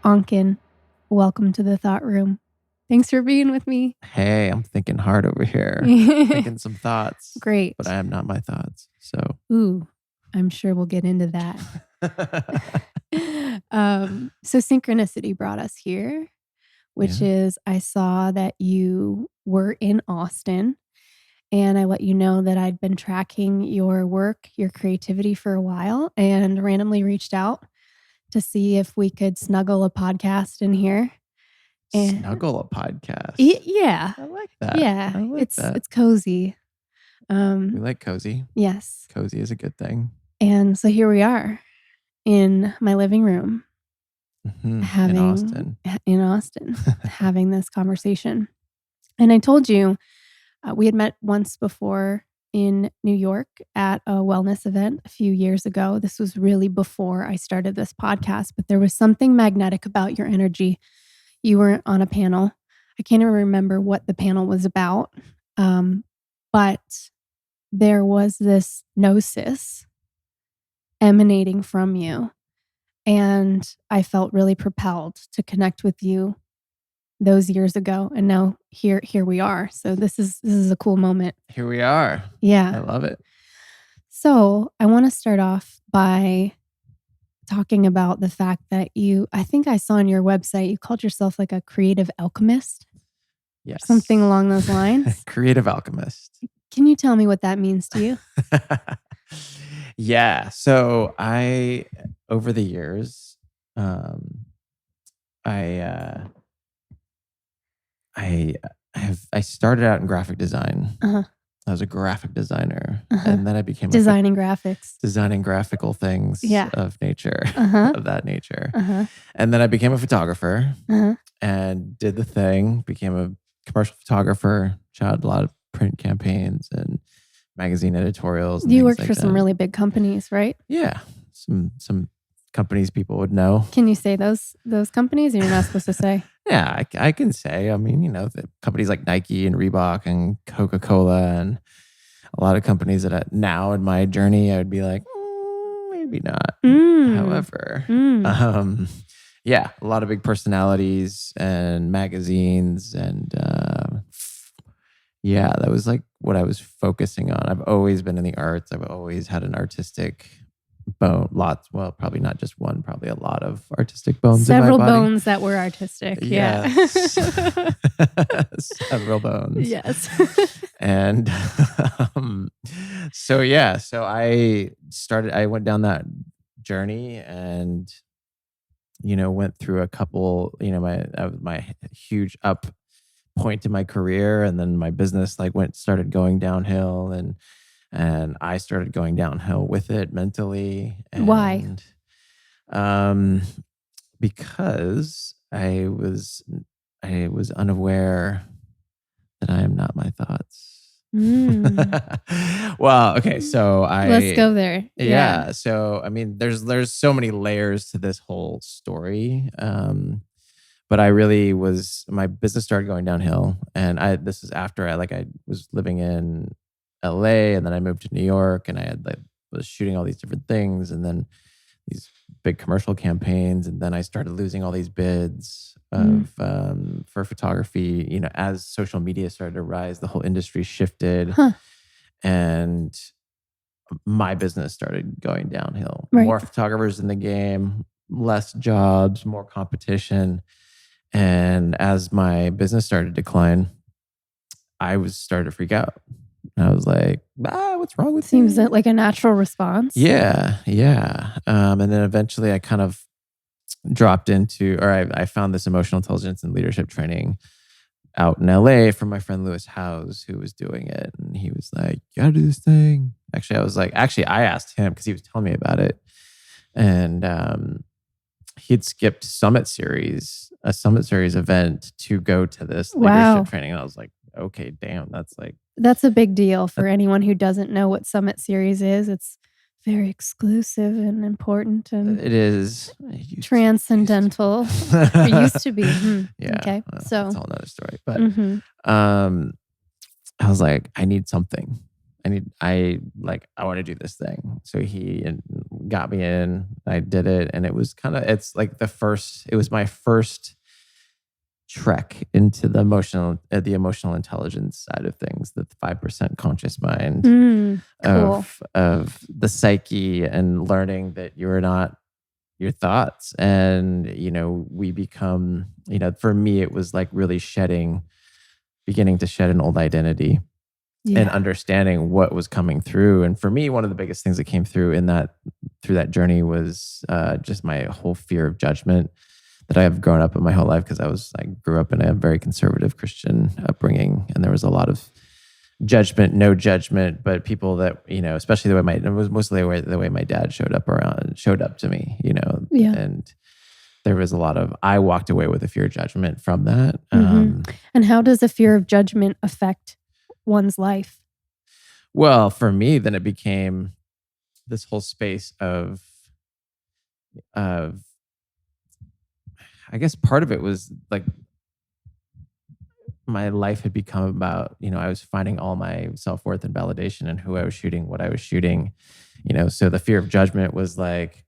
Onken, welcome to the Thought Room. Thanks for being with me. Hey, I'm thinking hard over here. Thinking some thoughts. Great. But I am not my thoughts. So. Ooh, I'm sure we'll get into that. So synchronicity brought us here, which is I saw that you were in Austin, and I let you know that I'd been tracking your work, your creativity for a while, and randomly reached out to see if we could snuggle a podcast in here. And snuggle a podcast. Yeah. I like that. Yeah. I like that. It's cozy. We like cozy. Yes. Cozy is a good thing. And so here we are in my living room. In Austin. Having this conversation. And I told you we had met once before in New York at a wellness event a few years ago. This was really before I started this podcast, but there was something magnetic about your energy. You were on a panel. I can't even remember what the panel was about, but there was this gnosis emanating from you. And I felt really propelled to connect with you those years ago. And now here we are. So this is a cool moment. Here we are. Yeah. I love it. So I want to start off by talking about the fact that I think I saw on your website, you called yourself like a creative alchemist. Yes. Something along those lines. Creative Alchemist. Can you tell me what that means to you? Yeah. So over the years, I started out in graphic design. Uh-huh. I was a graphic designer, and then I became designing graphical things of nature, of that nature. And then I became a photographer and did the thing, became a commercial photographer, shot a lot of print campaigns and magazine editorials. And you worked for some really big companies, right? Yeah. Some companies people would know. Can you say those companies, or you're not supposed to say? Yeah, I can say. I mean, the companies like Nike and Reebok and Coca-Cola and a lot of companies that now in my journey, I would be like, maybe not. However, yeah, a lot of big personalities and magazines. And yeah, that was like what I was focusing on. I've always been in the arts. I've always had an artistic bone, probably not just one, probably a lot of artistic bones. Several in my body. bones that were artistic. Yes. Several bones. Yes. And so I went down that journey and, went through a couple, my huge up point in my career, and then my business started going downhill, and I started going downhill with it mentally. And, why? Because I was unaware that I am not my thoughts. Well, okay, so let's go there. Yeah. So I mean, there's so many layers to this whole story. But my business started going downhill, and this is after I was living in LA, and then I moved to New York, and I was shooting all these different things, and then these big commercial campaigns, and then I started losing all these bids for photography. As social media started to rise, the whole industry shifted, and my business started going downhill. Right. More photographers in the game, less jobs, more competition. And as my business started to decline, I started to freak out. I was like, what's wrong with me? Seems like a natural response. Yeah. And then eventually I kind of dropped into, or I found this emotional intelligence and leadership training out in LA from my friend Lewis Howes, who was doing it. And he was like, you gotta do this thing. I asked him because he was telling me about it. And he had skipped a Summit Series event to go to this leadership training. And I was like, okay, damn, that's a big deal for anyone who doesn't know what Summit Series is. It's very exclusive and important, and it is transcendental. It used to be. Yeah. Okay. So that's a whole nother story. But I was like, I need something. I want to do this thing. So he got me in. I did it, and it was it's like it was my first trek into the emotional intelligence side of things, the 5% conscious mind Cool. of the psyche, and learning that you're not your thoughts. And we become, for me it was like really beginning to shed an old identity and Yeah. understanding what was coming through. And for me, one of the biggest things that came through through that journey was just my whole fear of judgment that I have grown up in my whole life, because I grew up in a very conservative Christian upbringing, and there was a lot of judgment, no judgment, but people that, especially it was mostly the way my dad showed up to me, Yeah. and there was a lot of, I walked away with a fear of judgment from that. And how does the fear of judgment affect one's life? Well, for me, then it became this whole space of I guess part of it was like my life had become about, I was finding all my self-worth and validation in who I was shooting, what I was shooting, so the fear of judgment was like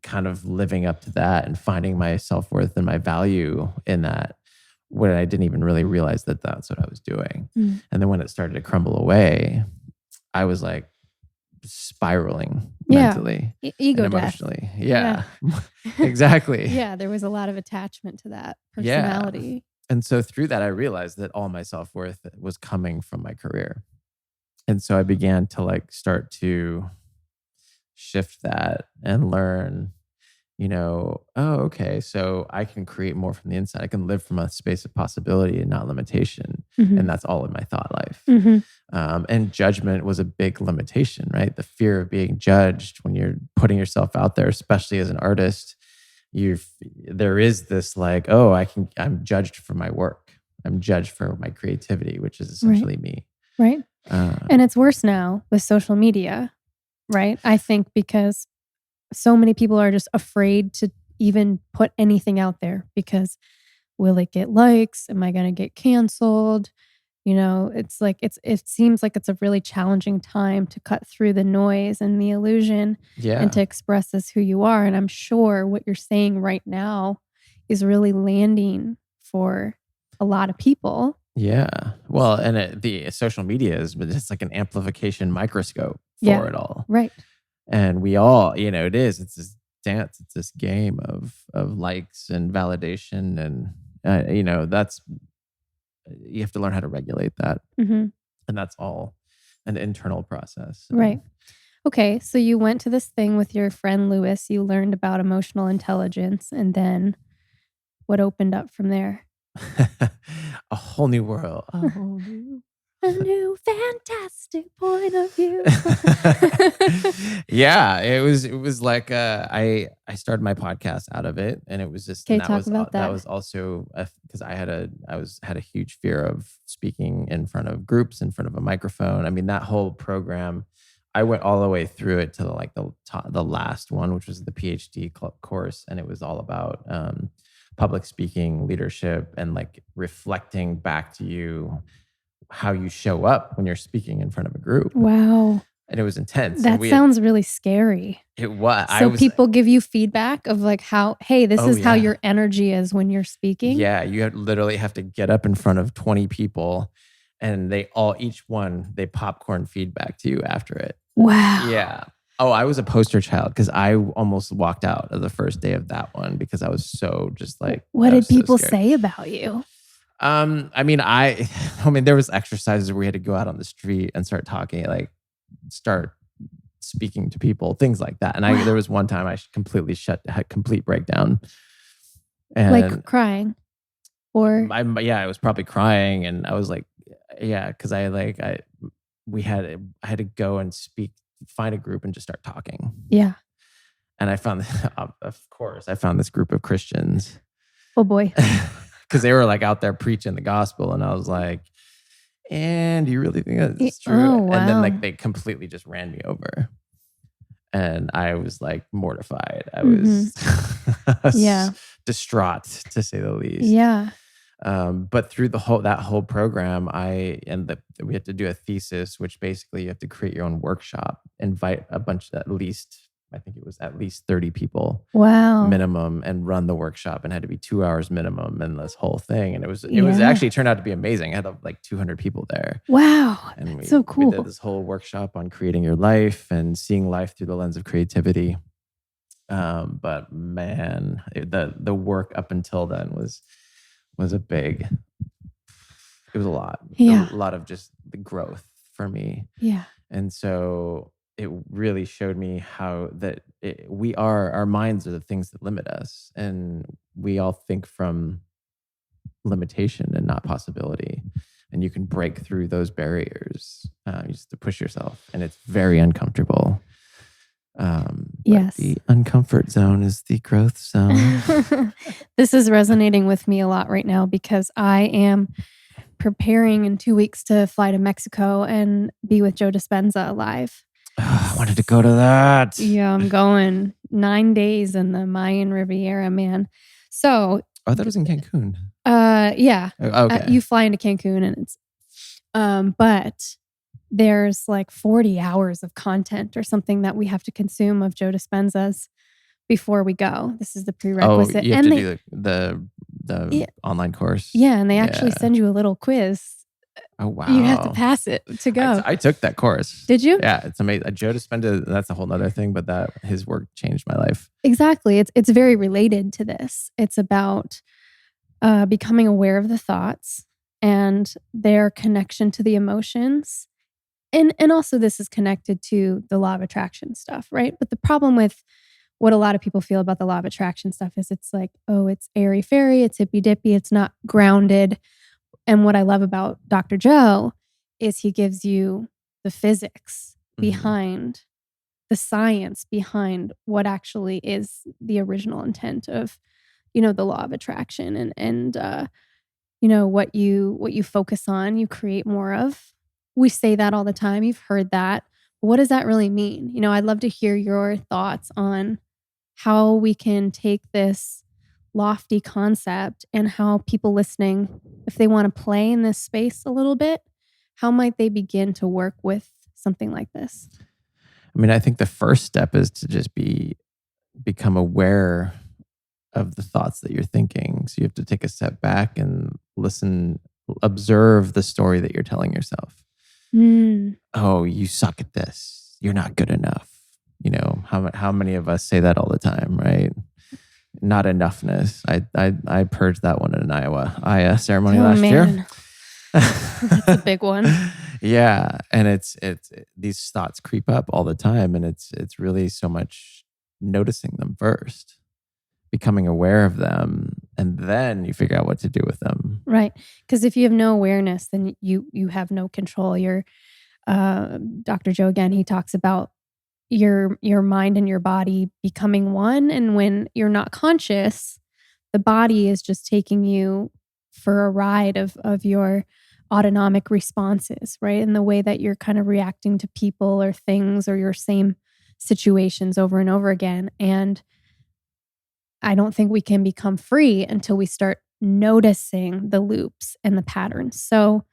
kind of living up to that and finding my self-worth and my value in that, when I didn't even really realize that that's what I was doing. And then when it started to crumble away, I was like spiraling mentally Ego and death. emotionally. Yeah. Exactly. Yeah, there was a lot of attachment to that Yeah. personality. And so through that, I realized that all my self-worth was coming from my career. And so I began to start to shift that and learn, oh, okay, so I can create more from the inside. I can live from a space of possibility and not limitation. And that's all in my thought life. And judgment was a big limitation, right? The fear of being judged when you're putting yourself out there, especially as an artist. There is this I'm judged for my work. I'm judged for my creativity, which is essentially me. Right. And it's worse now with social media, right? I think because so many people are just afraid to even put anything out there, because will it get likes? Am I going to get canceled? It's like it seems like it's a really challenging time to cut through the noise and the illusion and to express as who you are. And I'm sure what you're saying right now is really landing for a lot of people. Yeah. Well, and the social media is just like an amplification microscope for it all. Right. And we all, it's this dance, it's this game of likes and validation. And, that's, you have to learn how to regulate that. And that's all an internal process. Right. Okay. So you went to this thing with your friend Lewis, you learned about emotional intelligence, and then what opened up from there? A whole new world. A new fantastic point of view. Yeah, it was like I started my podcast out of it, and it was just, Okay, and talk about that. That was also because I had a huge fear of speaking in front of groups, in front of a microphone. I mean, that whole program, I went all the way through it to the last one, which was the PhD course, and it was all about public speaking, leadership, and reflecting back to you how you show up when you're speaking in front of a group. Wow. And it was intense. That sounds really scary. It was. So people give you feedback of hey, this is how your energy is when you're speaking? Yeah, you literally have to get up in front of 20 people, and they popcorn feedback to you after it. Wow. Yeah. Oh, I was a poster child, because I almost walked out of the first day of that one, because I was so just what did people say about you? I mean, there was exercises where we had to go out on the street and start talking, start speaking to people, things like that. And there was one time I completely had complete breakdown. And crying? Or? I was probably crying, and I was because I had to go and find a group and just start talking. Yeah. And I found, of course, this group of Christians. Oh boy. Because they were out there preaching the gospel, and I was like, and do you really think that's true? Oh, wow. And then they completely just ran me over. And I was mortified. I was distraught, to say the least. Yeah. But through that whole program, we had to do a thesis, which basically you have to create your own workshop, invite a bunch, at least I think it was at least 30 people Wow. minimum, and run the workshop, and had to be 2 hours minimum, and this whole thing. And it was Yeah. actually turned out to be amazing. I had like 200 people there. Wow. And That's so we did cool. this whole workshop on creating your life and seeing life through the lens of creativity. But man, the work up until then was a big, it was a lot. Yeah. A lot of just the growth for me. Yeah. And so it really showed me how that our minds are the things that limit us. And we all think from limitation and not possibility. And you can break through those barriers. You just have to push yourself, and it's very uncomfortable. Yes. The uncomfort zone is the growth zone. This is resonating with me a lot right now because I am preparing in 2 weeks to fly to Mexico and be with Joe Dispenza live. I wanted to go to that. Yeah, I'm going 9 days in the Mayan Riviera, man. So, I thought it was in Cancun. yeah. Okay. You fly into Cancun and it's, but there's like 40 hours of content or something that we have to consume of Joe Dispenza's before we go. This is the prerequisite. You have and to do the online course. Yeah, and they actually send you a little quiz. Oh, wow. You have to pass it to go. I took that course. Did you? Yeah, it's amazing. Joe Dispenza, that's a whole nother thing, but his work changed my life. Exactly. It's very related to this. It's about becoming aware of the thoughts and their connection to the emotions. And also this is connected to the law of attraction stuff, right? But the problem with what a lot of people feel about the law of attraction stuff is it's like, oh, it's airy-fairy, it's hippy-dippy, it's not grounded. And what I love about Dr. Joe is he gives you the physics behind the science behind what actually is the original intent of, the law of attraction and what you focus on, you create more of. We say that all the time. You've heard that. What does that really mean? I'd love to hear your thoughts on how we can take this lofty concept and how people listening, if they want to play in this space a little bit, how might they begin to work with something like this? I mean, I think the first step is to just become aware of the thoughts that you're thinking. So you have to take a step back and listen, observe the story that you're telling yourself. Oh, you suck at this. You're not good enough. How many of us say that all the time, right? Not enoughness. I purged that one in an Aya ceremony last year. That's a big one. Yeah, and it's these thoughts creep up all the time, and it's really so much noticing them first, becoming aware of them, and then you figure out what to do with them. Right, because if you have no awareness, then you have no control. Dr. Joe again, he talks about your mind and your body becoming one, and when you're not conscious, the body is just taking you for a ride of your autonomic responses, right? And the way that you're kind of reacting to people or things or your same situations over and over again. And I don't think we can become free until we start noticing the loops and the patterns. So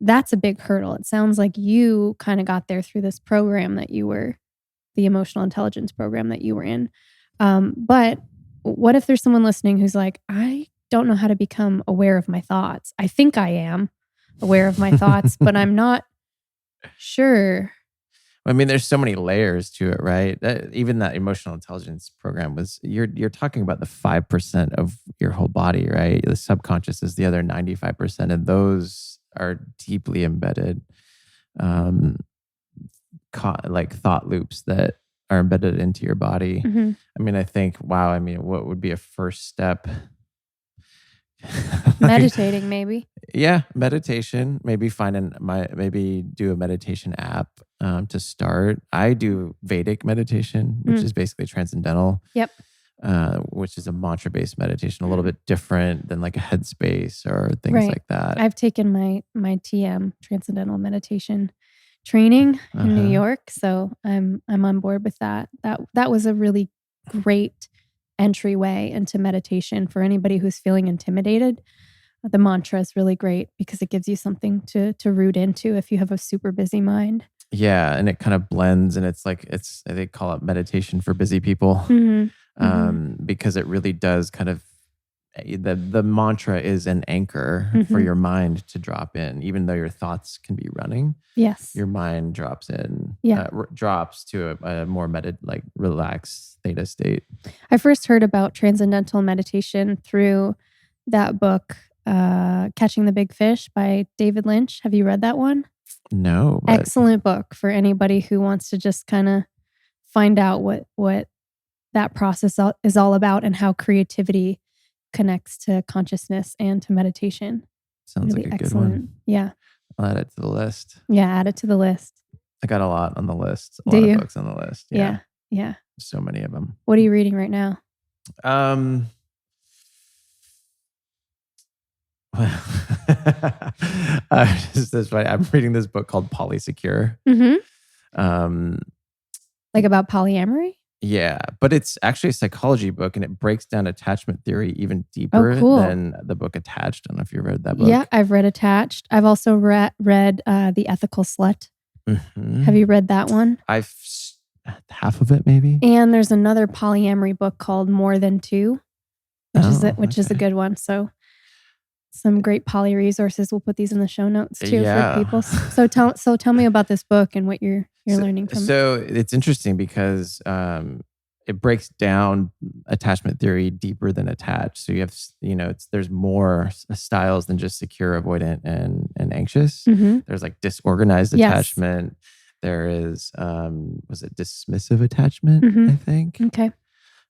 that's a big hurdle. It sounds like you kind of got there through this program the emotional intelligence program that you were in. But what if there's someone listening who's like, I don't know how to become aware of my thoughts. I think I am aware of my thoughts, but I'm not sure. I mean, there's so many layers to it, right? Even that emotional intelligence program you're talking about the 5% of your whole body, right? The subconscious is the other 95%, and those are deeply embedded, like thought loops that are embedded into your body. Mm-hmm. I mean, I think, wow, I mean, what would be a first step? Meditating, maybe. Yeah, meditation. Maybe maybe do a meditation app to start. I do Vedic meditation, which is basically transcendental. Yep. Which is a mantra-based meditation, a little bit different than like a headspace or things like that. I've taken my TM, Transcendental Meditation training in New York, so I'm on board with that. That was a really great entryway into meditation for anybody who's feeling intimidated. The mantra is really great because it gives you something to root into if you have a super busy mind. Yeah, and it kind of blends, and it's like they call it meditation for busy people, Mhm. Mhm. because it really does kind of the mantra is an anchor for Mhm. your mind to drop in, even though your thoughts can be running. Yes. Your mind drops in, Yeah. drops to a more like relaxed theta state. I first heard about transcendental meditation through that book, Catching the Big Fish by David Lynch. Have you read that one? No, but Excellent book for anybody who wants to just kinda find out what that process is all about and how creativity connects to consciousness and to meditation. sounds like Really a good excellent. one. Yeah. I'll add it to the list. Yeah, add it to the list. I got a lot on the list, a Do lot of you? books on the list. Yeah, Yeah. Yeah. so many of them. What are you reading right now? Um, I'm reading this book called Polysecure. Mhm. Um, Like about polyamory? yeah, but it's actually a psychology book, and it breaks down attachment theory even Oh, deeper cool. than the book Attached. I don't know if you read that Yeah, book. I've read Attached. I've also read The Ethical Slut. Have Mhm. you read that one? Half of it maybe. And there's another polyamory book called More Than Two, Oh, which is a okay. good one. So some great poly resources. We'll put these in the show notes too for Yeah. people. So tell me about this book and what you're So, learning from it. so it's interesting because it breaks down attachment theory deeper than attached. So you have, there's more styles than just secure, avoidant, and anxious. Mhm. There's like disorganized Yes. attachment. There is, was it dismissive attachment? Mhm. I think. Okay.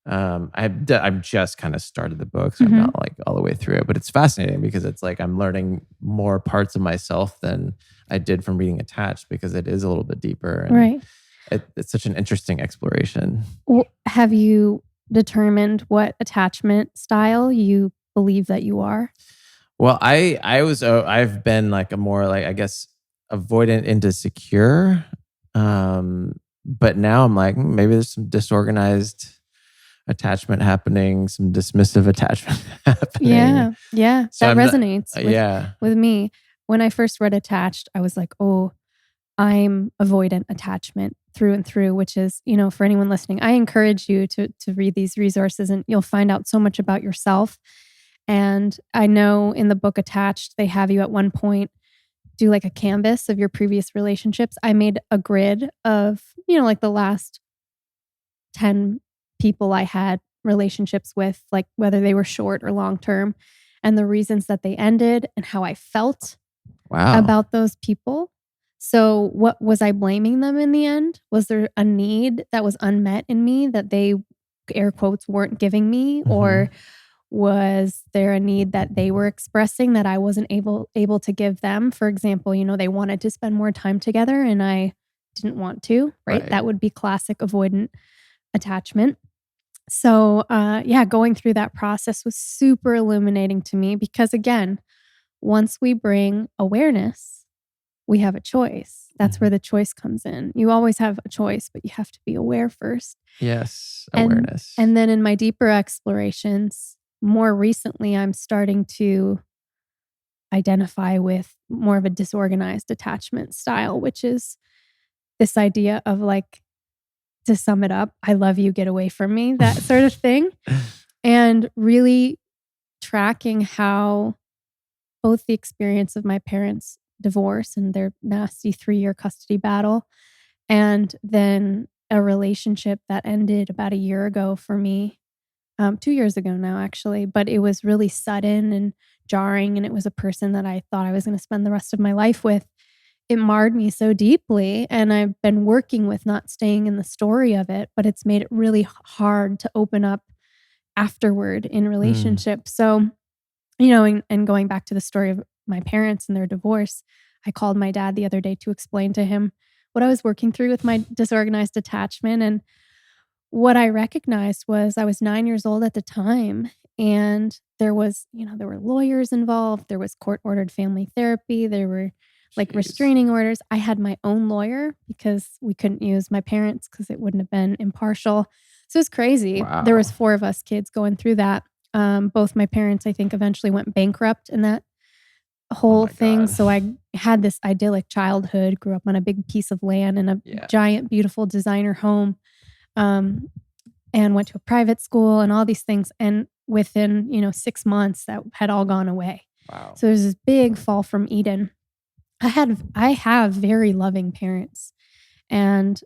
I've just kind of started the book, so I'm Mhm. not like all the way through it, but it's fascinating because it's like I'm learning more parts of myself than I did from reading Attached because it is a little bit deeper and Right. it's such an interesting exploration. Have you determined what attachment style you believe that you are? Well, I've been like a more like I guess avoidant into secure, but now I'm like maybe there's some disorganized attachment happening, some dismissive attachment happening. Yeah, yeah, So that I'm not, resonates yeah. with me. When I first read Attached, I was like, "Oh, I'm avoidant attachment through and through," which is, for anyone listening, I encourage you to read these resources and you'll find out so much about yourself. And I know in the book Attached, they have you at one point do like a canvas of your previous relationships. I made a grid of, like the last 10 people I had relationships with, like whether they were short or long term, and the reasons that they ended and how I felt Wow. about those people. So, what was I blaming them in the end? Was there a need that was unmet in me that they, air quotes, weren't giving me? Mhm. Or was there a need that they were expressing that I wasn't able to give them? For example, they wanted to spend more time together and I didn't want to, right? Right. That would be classic avoidant attachment. So, yeah, going through that process was super illuminating to me because, again, once we bring awareness, we have a choice. That's where Mhm. the choice comes in. You always have a choice, but you have to be aware first. Yes, And awareness. and then in my deeper explorations, more recently, I'm starting to identify with more of a disorganized attachment style, which is this idea of like, to sum it up, I love you, get away from me, that sort of thing. And really tracking how both the experience of my parents' divorce and their nasty 3-year custody battle, and then a relationship that ended about a year ago for me, 2 years ago now, actually, but it was really sudden and jarring, and it was a person that I thought I was gonna spend the rest of my life with. It marred me so deeply, and I've been working with not staying in the story of it, but it's made it really hard to open up afterward in Mm. relationships. So, and going back to the story of my parents and their divorce, I called my dad the other day to explain to him what I was working through with my disorganized attachment. And what I recognized was I was 9 years old at the time, and there were lawyers involved, there was court-ordered family therapy, there were, like, Jeez. restraining orders. I had my own lawyer because we couldn't use my parents because it wouldn't have been impartial. So it's crazy. There was Wow. 4 of us kids going through that. Both my parents, I think, eventually went bankrupt in that Oh whole my thing. God. So I had this idyllic childhood, grew up on a big piece of land in a Yeah. giant, beautiful designer home, um, and went to a private school and all these things. And within, 6 months, that had all gone away. Wow. So there's this big fall from Eden. I have very loving parents. And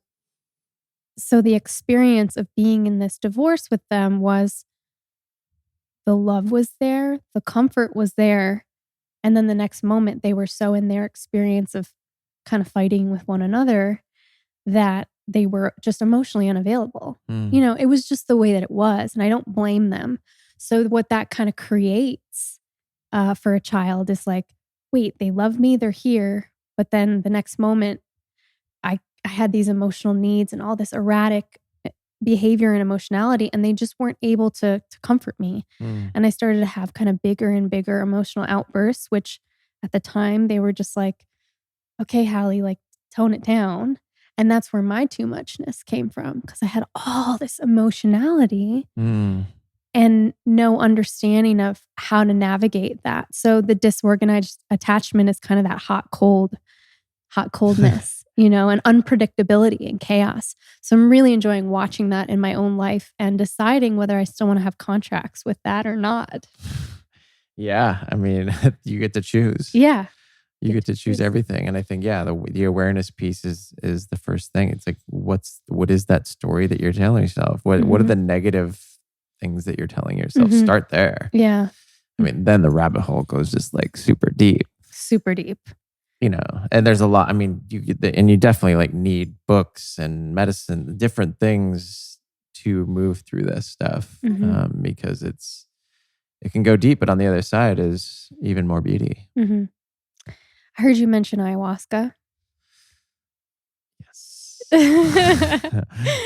so the experience of being in this divorce with them was the love was there, the comfort was there. And then the next moment, they were so in their experience of kind of fighting with one another that they were just emotionally unavailable. Mm. It was just the way that it was. And I don't blame them. So, what that kind of creates for a child is like, wait, they love me, they're here. But then the next moment, I had these emotional needs and all this erratic behavior and emotionality, and they just weren't able to comfort me. Mm. And I started to have kind of bigger and bigger emotional outbursts, which at the time they were just like, okay, Hallie, like tone it down. And that's where my too muchness came from, because I had all this emotionality Mm. and no understanding of how to navigate that. So the disorganized attachment is kind of that hot coldness, and unpredictability and chaos. So I'm really enjoying watching that in my own life and deciding whether I still want to have contracts with that or not. Yeah. I mean, you get to choose. Yeah. You get to choose everything. And I think, yeah, the awareness piece is the first thing. It's like, what is that story that you're telling yourself? What are the negative things that you're telling yourself? Start there. Yeah. I mean, then the rabbit hole goes just like super deep. Super deep. And there's a lot. I mean, you definitely like need books and medicine, different things to move through this stuff, because it can go deep, but on the other side is even more beauty. I heard you mention ayahuasca. Yes.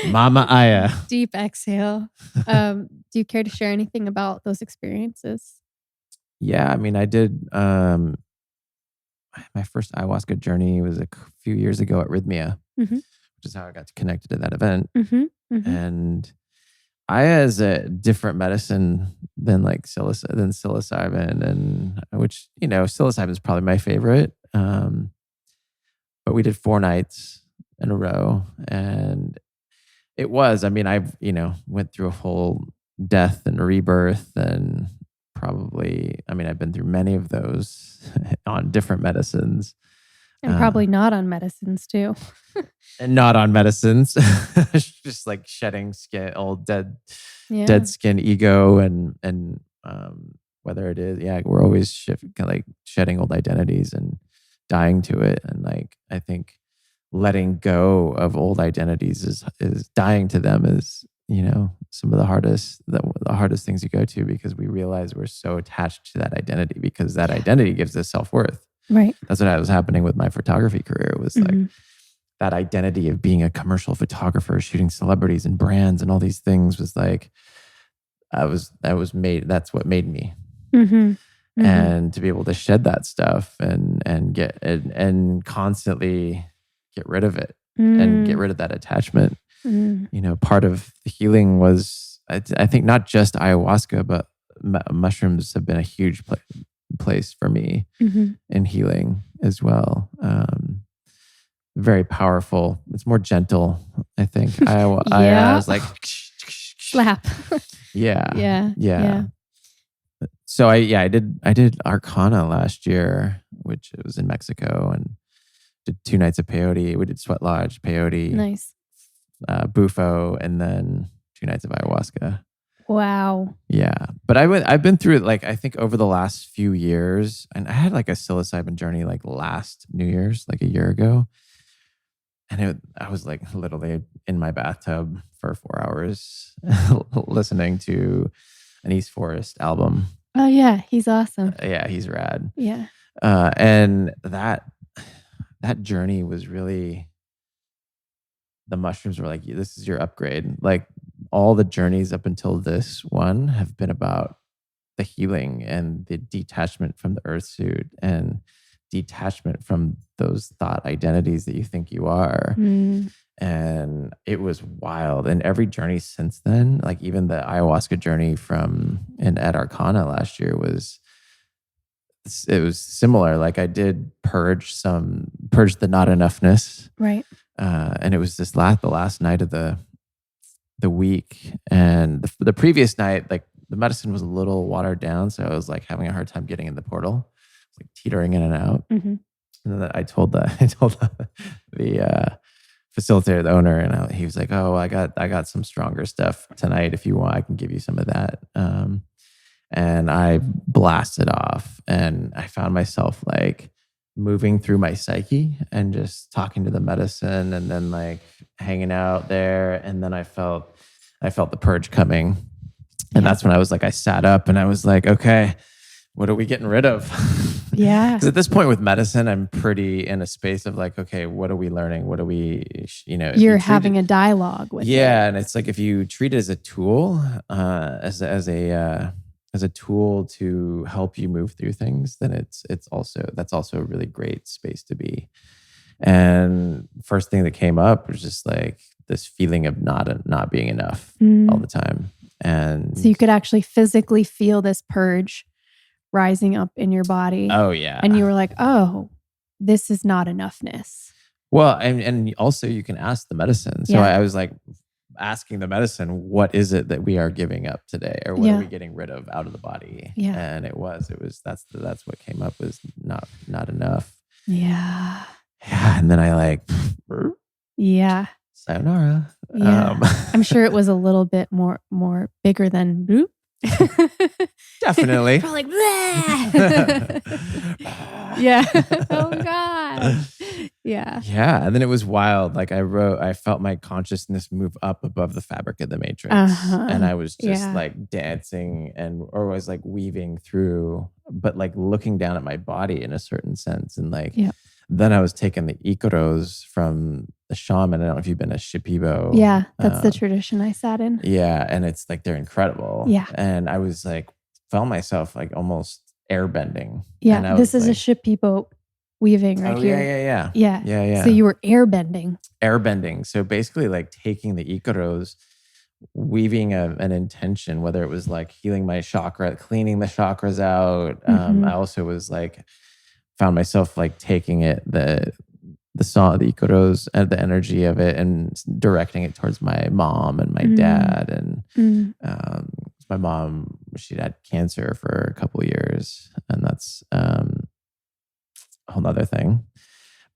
Mama Aya. Deep exhale. Do you care to share anything about those experiences? Yeah, I mean, I did. My first ayahuasca journey was a few years ago at Rhythmia, which is how I got connected to that event. And Aya is a different medicine than like psilocybin, and which psilocybin is probably my favorite. But we did 4 nights in a row, and it was. I mean, I've went through a whole death and rebirth, and probably, I mean, I've been through many of those on different medicines. And probably not on medicines too. And not on medicines. Just like shedding skin, old dead skin ego, and whether it is, we're always shedding old identities and dying to it. And like, I think letting go of old identities is dying to them is, some of the hardest things to go to, because we realize we're so attached to that identity, because that identity gives us self-worth. Right. That's what was happening with my photography career. It was like that identity of being a commercial photographer, shooting celebrities and brands and all these things was like, that's what made me. And to be able to shed that stuff and constantly get rid of it and get rid of that attachment. Part of the healing was, I think, not just ayahuasca, but mushrooms have been a huge place for me in healing as well. Very powerful. It's more gentle, I think. I was like slap. Yeah. So I did Arcana last year, which it was in Mexico, and did 2 nights of peyote. We did Sweat Lodge, peyote, Nice. Bufo, and then 2 nights of ayahuasca. Wow. Yeah. But I've been through it, like, I think over the last few years, and I had like a psilocybin journey like last New Year's, like a year ago. And I was like literally in my bathtub for 4 hours listening to an East Forest album. Oh yeah, he's awesome. Yeah, he's rad. Yeah. And that journey was really, the mushrooms were like, this is your upgrade. Like, all the journeys up until this one have been about the healing and the detachment from the earth suit and detachment from those thought identities that you think you are. And it was wild. And every journey since then, like even the ayahuasca journey at Arcana last year, was it was similar. Like I did purge the not enoughness, Right. and it was the last night of the week, and the previous night, like the medicine was a little watered down, so I was like having a hard time getting in the portal, like teetering in and out. Mhm. And then I told the facilitator, the owner, and he was like, "Oh, I got some stronger stuff tonight. If you want, I can give you some of that." And I blasted off, and I found myself like moving through my psyche and just talking to the medicine, and then like hanging out there, and then I felt the purge coming, and Yeah. that's when I was like, I sat up and I was like, okay, what are we getting rid of? Yeah. Because at this point with medicine, I'm pretty in a space of like, okay, what are we learning? What are we, if You're you treat having it, a dialogue with it. yeah, and it's like if you treat it as a tool, as a tool to help you move through things, then that's also a really great space to be. And first thing that came up was just like this feeling of not being enough all Mm. the time, So you and could actually physically feel this purge rising up in your body. oh yeah. And you were like, "Oh, this is not enoughness." Well, and also you can ask the medicine. So Yeah. I was like asking the medicine, what is it that we are giving up today, or what are Yeah. we getting rid of out of the body? Yeah. And that's what came up, was not enough. Yeah. Yeah, and then I like Yeah. sayonara. Yeah. I'm sure it was a little bit more bigger than bloop. Definitely. Probably like, yeah. Oh God. Yeah. Yeah, and then it was wild. Like I felt my consciousness move up above the fabric of the matrix, Uh-huh. and I was just Yeah. like dancing or was like weaving through, but like looking down at my body in a certain sense, and like Yeah. then I was taking the ikoros from the shaman. I don't know if you've been a shipibo. Yeah. That's the tradition I sat in. Yeah, and it's like they're incredible. Yeah. And I was like, felt myself like almost airbending. Yeah. And I This was is a like, shippy boat weaving right oh here. yeah. Yeah. So you were airbending. Airbending. So basically, like taking the ikoros, weaving an intention, whether it was like healing my chakra, cleaning the chakras out. Mhm. I also was like, found myself like taking the song, the ikoros, and the energy of it, and directing it towards my mom and my dad. And my mom, she'd had cancer for a couple of years, and that's a whole nother thing.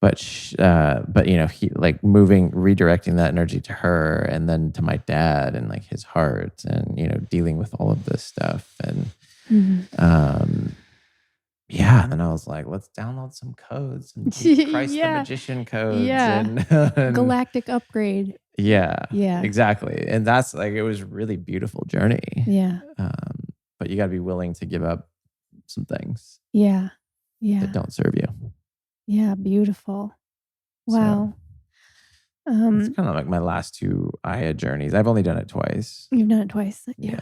But he like redirecting that energy to her, and then to my dad, and like his heart, and dealing with all of this stuff, and yeah. And then I was like, let's download some codes, some deep Christ the Magician codes, Yeah. and Galactic upgrade. yeah, Yeah. exactly. And that's like, it was a really beautiful journey. Yeah. But you got to be willing to give up some things Yeah. Yeah. that don't serve you. Yeah. Beautiful. Wow. It's kind of like my last two Aya journeys. I've only done it twice. You've done it twice. Yeah.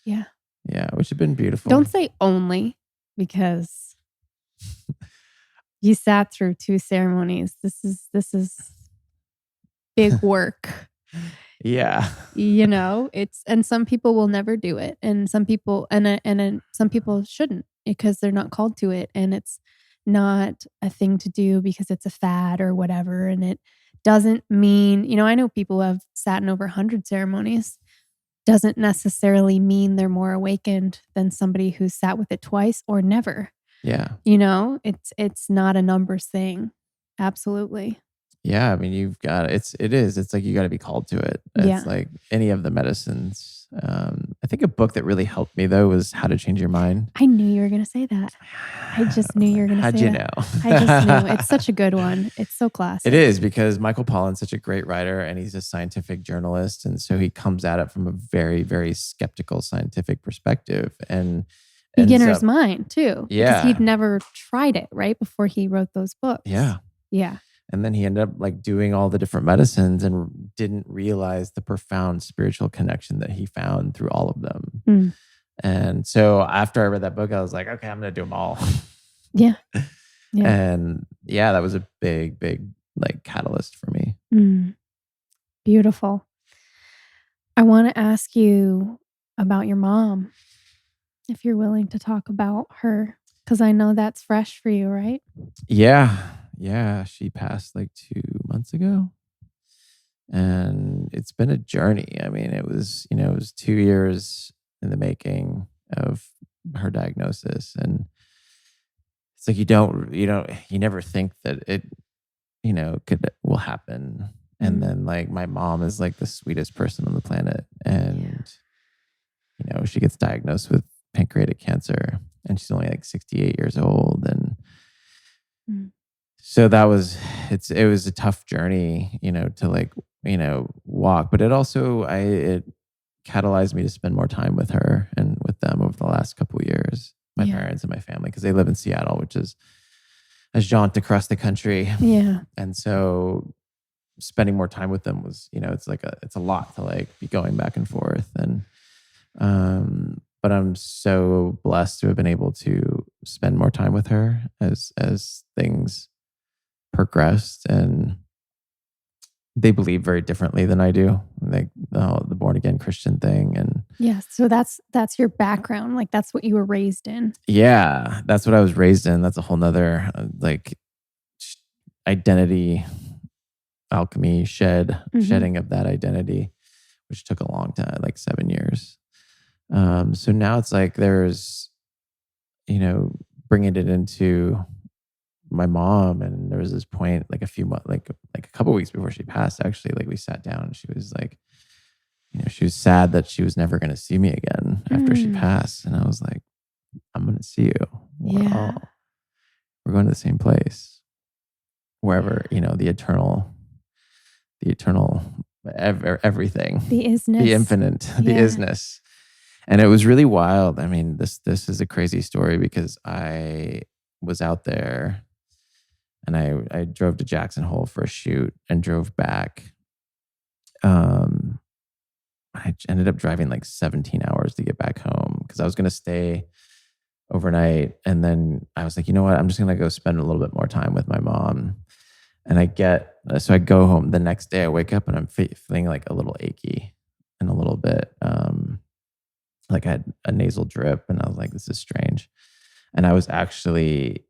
Yeah. Yeah, which have been beautiful. Don't say only, because you sat through 2 ceremonies. This is big work. Yeah. And some people will never do it, and some people and some people shouldn't, because they're not called to it, and it's not a thing to do because it's a fad or whatever. And it doesn't mean, I know people who have sat in over 100 ceremonies. Doesn't necessarily mean they're more awakened than somebody who's sat with it twice or never. Yeah. It's not a numbers thing. Absolutely. Yeah, I mean, it's like you got to be called to it. It's like any of the medicines. I think a book that really helped me though was How to Change Your Mind. I knew you were going to say that. I just knew you were going to say that. How'd you know? I just knew. It's such a good one. It's so classic. It is, because Michael Pollan's such a great writer, and he's a scientific journalist, and so he comes at it from a very, very skeptical scientific perspective, and beginner's mind too. Yeah, because he'd never tried it right before he wrote those books. Yeah. And then he ended up like doing all the different medicines and didn't realize the profound spiritual connection that he found through all of them. And so after I read that book, I was like, okay, I'm going to do them all. Yeah. And yeah, that was a big, big like catalyst for me. Beautiful. I want to ask you about your mom, if you're willing to talk about her. Because I know that's fresh for you, right? Yeah. Yeah. She passed like 2 months ago. And it's been a journey. I mean, it was 2 years in the making of her diagnosis. And it's like you never think that it, will happen. And Mm. then like my mom is like the sweetest person on the planet. And, she gets diagnosed with pancreatic cancer and she's only like 68 years old. And Mm. so it was a tough journey, to like, walk, but it catalyzed me to spend more time with her and with them over the last couple of years, my Yeah. parents and my family, because they live in Seattle, which is a jaunt across the country. Yeah. And so spending more time with them was, it's a lot to like be going back and forth. And, but I'm so blessed to have been able to spend more time with her as things progressed. And they believe very differently than I do, like the born again Christian thing. And Yeah. So that's your background. Like that's what you were raised in. yeah, that's what I was raised in. That's a whole nother identity alchemy shedding of that identity, which took a long time, like 7 years. So now it's like there's, bringing it into my mom. And there was this point, like a few months, like a couple weeks before she passed, actually, like we sat down and she was like, she was sad that she was never going to see me again after she Mm. passed. And I was like, I'm going to see you. Yeah. We're going to the same place, wherever, the eternal, everything, The isness. the infinite, the Yeah. isness. And it was really wild. I mean, this is a crazy story because I was out there and I drove to Jackson Hole for a shoot and drove back. I ended up driving like 17 hours to get back home because I was going to stay overnight. And then I was like, you know what? I'm just going to go spend a little bit more time with my mom. And so I go home the next day. I wake up and I'm feeling like a little achy and a little bit, like I had a nasal drip. And I was like, this is strange. And I was actually,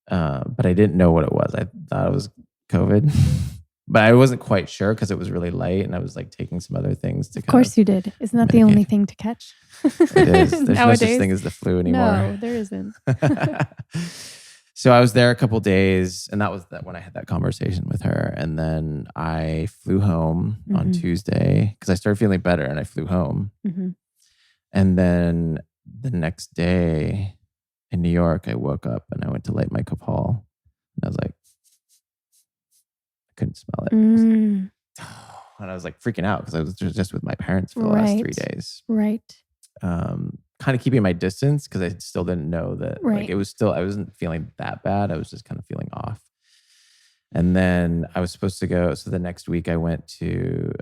but I didn't know what it was. I thought it was COVID, but I wasn't quite sure because it was really light and I was like taking some other things to Of kind course of you did. Isn't that the mitigate. only thing to catch? It is. There's no such Nowadays? thing as the flu anymore. No, there isn't. So I was there a couple days, and that was when I had that conversation with her. And then I flew home on Tuesday because I started feeling better, and I flew home. Mm-hmm. And then the next day in New York, I woke up and I went to light my copal, and I was like, I couldn't smell it. Mm. And I was like freaking out because I was just with my parents for the last 3 days. Right. Kind of keeping my distance because I still didn't know that Right. I wasn't feeling that bad. I was just kind of feeling off. And then I was supposed to go. So the next week I went to,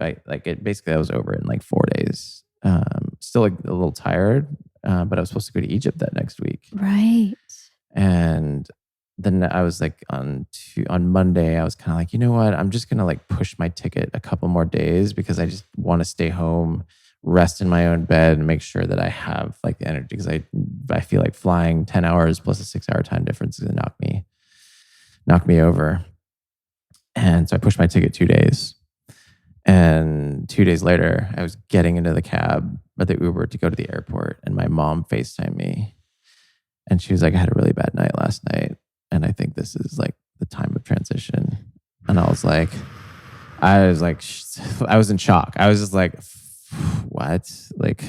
basically I was over in like 4 days. Still like a little tired, but I was supposed to go to Egypt that next week. Right. And then I was like on Monday, I was kind of like, you know what? I'm just going to like push my ticket a couple more days because I just want to stay home, rest in my own bed and make sure that I have like the energy because I feel like flying 10 hours plus a 6-hour time difference is going to knock me over. And so I pushed my ticket 2 days. And 2 days later, I was getting into the cab or the Uber to go to the airport and my mom FaceTimed me. And she was like, I had a really bad night last night. And I think this is like the time of transition. And I was like, I was in shock. I was just like, what? Like,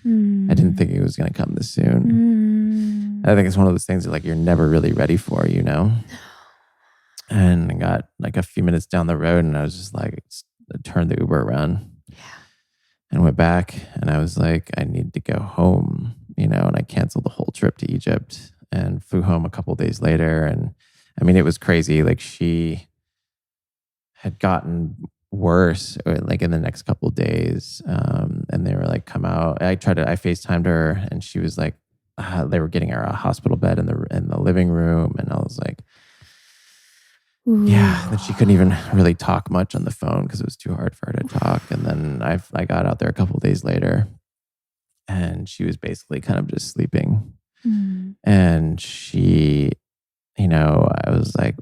I didn't think it was going to come this soon. I think it's one of those things that like you're never really ready for, you know? And I got like a few minutes down the road and I was just like, turned the Uber around. Yeah. And went back and I was like, I need to go home, you know, and I canceled the whole trip to Egypt and flew home a couple days later. And I mean, it was crazy. Like she had gotten worse like in the next couple of days. And they were like, come out. I FaceTimed her and she was like, they were getting her a hospital bed in the living room. And I was like, ooh. Yeah. Then she couldn't even really talk much on the phone because it was too hard for her to talk. And then I got out there a couple of days later and she was basically kind of just sleeping. Mm. And she, I was like,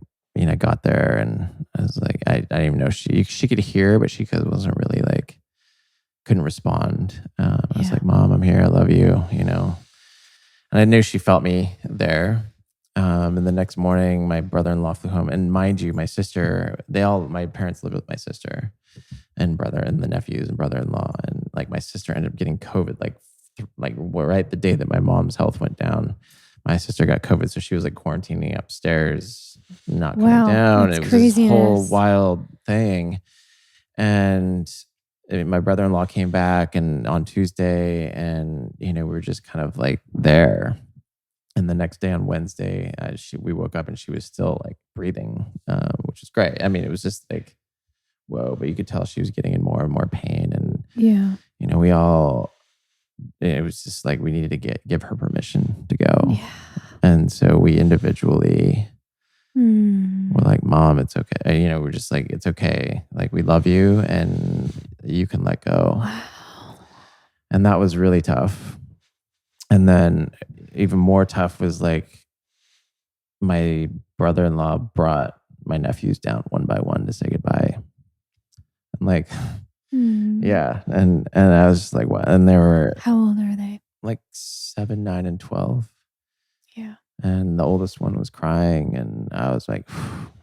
got there and I was like, I didn't even know she could hear, but wasn't really like, couldn't respond. I was Yeah. like, Mom, I'm here. I love you, And I knew she felt me there. And the next morning, my brother-in-law flew home. And mind you, my parents lived with my sister and brother and the nephews and brother-in-law. And like my sister ended up getting COVID, right the day that my mom's health went down. My sister got COVID, so she was like quarantining upstairs, not coming Wow, down. that's It was this whole craziness. wild thing. And my brother-in-law came back and on Tuesday, and we were just kind of like there. And the next day on Wednesday, we woke up and she was still like breathing, which is great. I mean, it was just like, whoa, but you could tell she was getting in more and more pain. And, Yeah. it was just like we needed to give her permission to go. Yeah. And so we individually were Mm. like, Mom, it's okay. We're just like, it's okay. Like, we love you and you can let go. Wow. And that was really tough. And then even more tough was like my brother-in-law brought my nephews down one by one to say goodbye. I'm like, Mm. yeah. And I was just like, what? And they were How old are they? like 7, 9, and 12. Yeah. And the oldest one was crying. And I was like,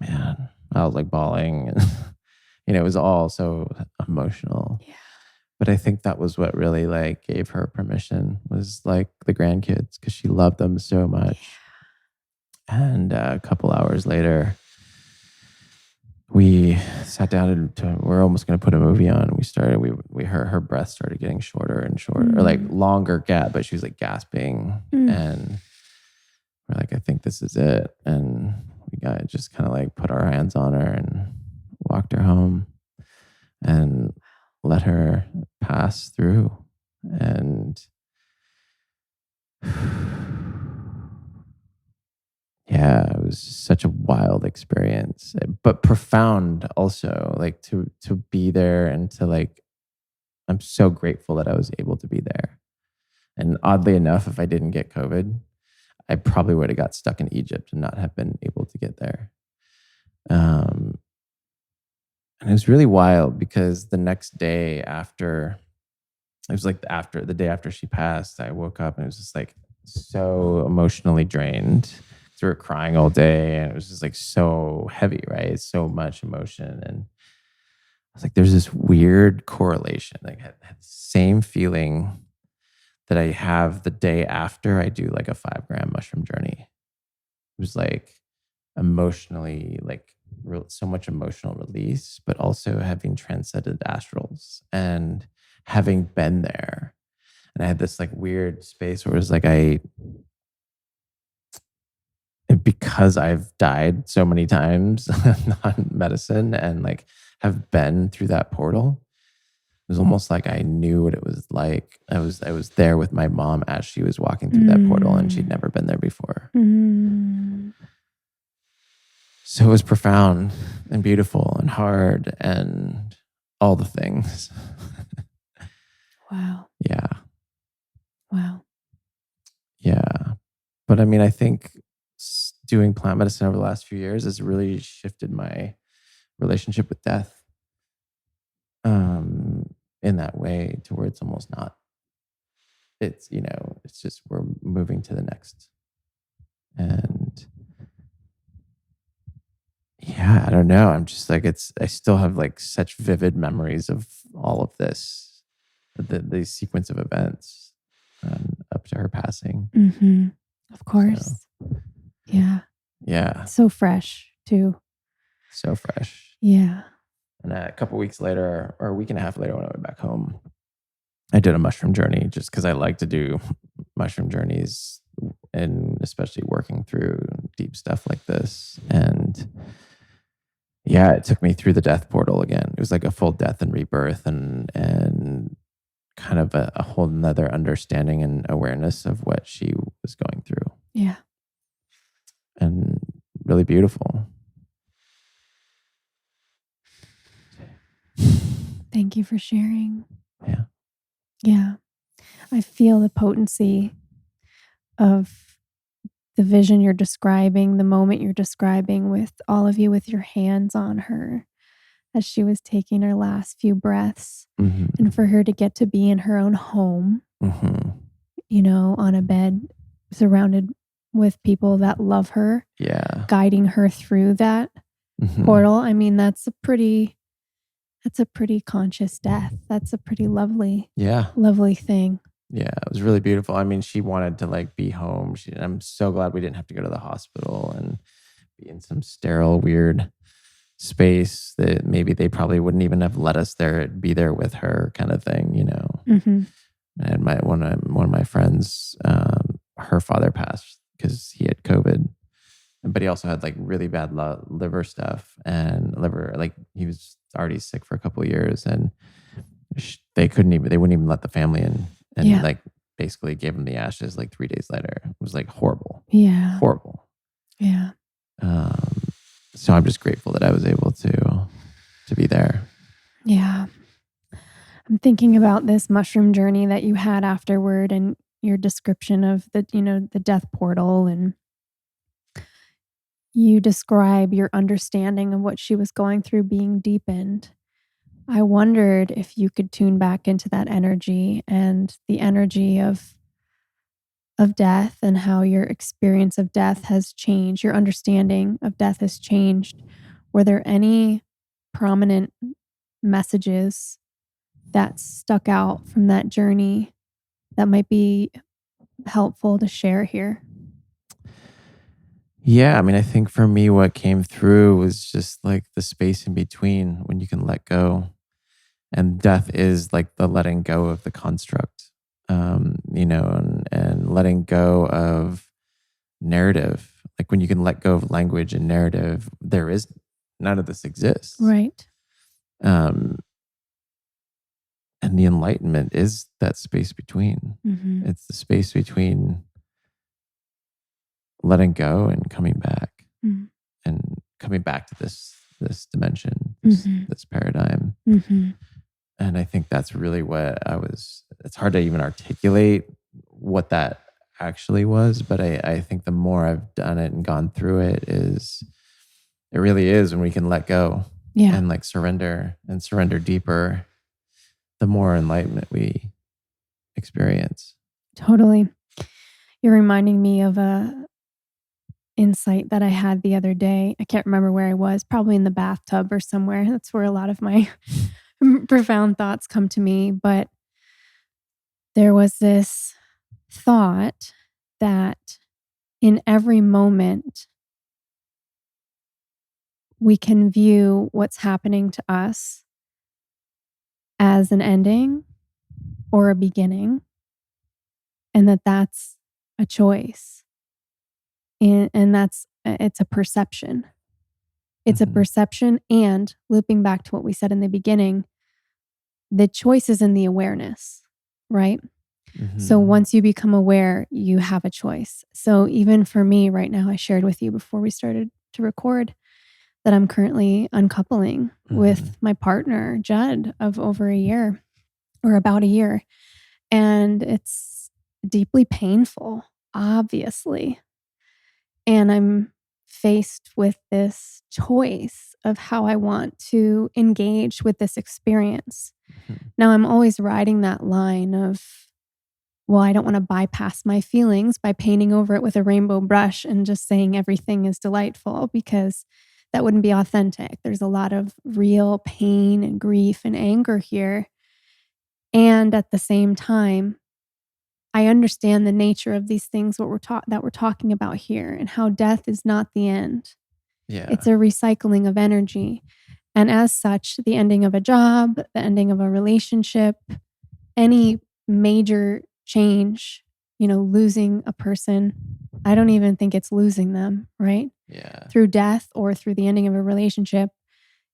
man, I was like bawling. And, it was all so emotional. Yeah. But I think that was what really like gave her permission, was like the grandkids, because she loved them so much. And a couple hours later, we sat down and we're almost going to put a movie on. We heard her breath started getting shorter and shorter, or like longer gap, but she was like gasping. And we're like, I think this is it. And we just kind of like put our hands on her and walked her home and let her pass through. And yeah, it was such a wild experience, but profound also, like to be there and to like, I'm so grateful that I was able to be there. And oddly enough, if I didn't get COVID, I probably would have got stuck in Egypt and not have been able to get there. And it was really wild because the next day after, it was like after the day after she passed, I woke up and it was just like so emotionally drained. So we were crying all day and it was just like so heavy, right? So much emotion. And I was like, there's this weird correlation. Like I had the same feeling that I have the day after I do like a 5-gram mushroom journey. It was like emotionally, like so much emotional release, but also having transcended astrals and having been there. And I had this like weird space where it was like because I've died so many times on medicine and like have been through that portal, it was almost like I knew what it was like. I was there with my mom as she was walking through that portal, and she'd never been there before. So it was profound and beautiful and hard and all the things. Wow. Yeah. Wow. Yeah. But I mean, I think doing plant medicine over the last few years has really shifted my relationship with death in that way to where it's almost not. It's, it's just we're moving to the next. And yeah, I don't know. I'm just like, I still have like such vivid memories of all of this, the sequence of events up to her passing. Mm-hmm. Of course. So, yeah. Yeah. So fresh too. So fresh. Yeah. And a couple weeks later, or a week and a half later, when I went back home, I did a mushroom journey just because I like to do mushroom journeys, and especially working through deep stuff like this. And yeah, it took me through the death portal again. It was like a full death and rebirth, and kind of a whole nother understanding and awareness of what she was going through. Yeah. And really beautiful. Thank you for sharing. Yeah. Yeah. I feel the potency of the vision you're describing, the moment you're describing with all of you with your hands on her as she was taking her last few breaths, and Mhm. for her to get to be in her own home, Mhm. on a bed surrounded with people that love her, Yeah. guiding her through that Mhm. portal. I mean, that's a pretty conscious death. That's a pretty lovely, Yeah. lovely thing. Yeah, it was really beautiful. I mean, she wanted to, like, be home. I'm so glad we didn't have to go to the hospital and be in some sterile, weird space that maybe they probably wouldn't even have let us be there with her kinda thing, you know? Mhm. And one of my friends, her father passed because he had COVID, but he also had, like, really bad liver stuff and liver like, he was already sick for a couple of years, and they wouldn't even let the family in, and, Yeah. like, basically gave him the ashes, like, 3 days later. It was, like, horrible, Yeah. horrible. Yeah. Um, so I'm just grateful that I was able to be there. Yeah. I'm thinking about this mushroom journey that you had afterward and your description of the death portal, and you describe your understanding of what she was going through being deepened. I wondered if you could tune back into that energy and the energy of death, and how your experience of death has changed, your understanding of death has changed. Were there any prominent messages that stuck out from that journey that might be helpful to share here? Yeah, I mean, I think for me, what came through was just, like, the space in between when you can let go, and death is, like, the letting go of the construct, and letting go of narrative. Like, when you can let go of language and narrative, there is none of this exists. Right. Um, and the enlightenment is that space between. Mhm. It's the space between letting go and coming back, Mm. and coming back to this dimension, Mhm. this paradigm. Mhm. And I think that's really what it's hard to even articulate what that actually was, but I think the more I've done it and gone through it really is when we can let go Yeah, and, like, surrender deeper, the more enlightenment we experience. totally. You're reminding me of a insight that I had the other day. I can't remember where I was, probably in the bathtub or somewhere. That's where a lot of my profound thoughts come to me, but there was this thought that in every moment we can view what's happening to us as an ending or a beginning, and that's a choice. And it's a perception. It's a Mhm, perception, and looping back to what we said in the beginning, the choice is in the awareness, right? So mhm, once you become aware, you have a choice. So even for me right now, I shared with you before we started to record that I'm currently uncoupling mhm. with my partner, Judd, of over a year, or about a year. And it's deeply painful, obviously. And I'm faced with this choice of how I want to engage with this experience. Mhm. Now, I'm always riding that line of, well, I don't want to bypass my feelings by painting over it with a rainbow brush and just saying everything is delightful, because that wouldn't be authentic. There's a lot of real pain and grief and anger here. And at the same time, I understand the nature of these things, that we're talking about here, and how death is not the end. It's Yeah. a recycling of energy. And as such, the ending of a job, the ending of a relationship, any major change, losing a person, I don't even think it's losing them, right? Yeah. Through death or through the ending of a relationship,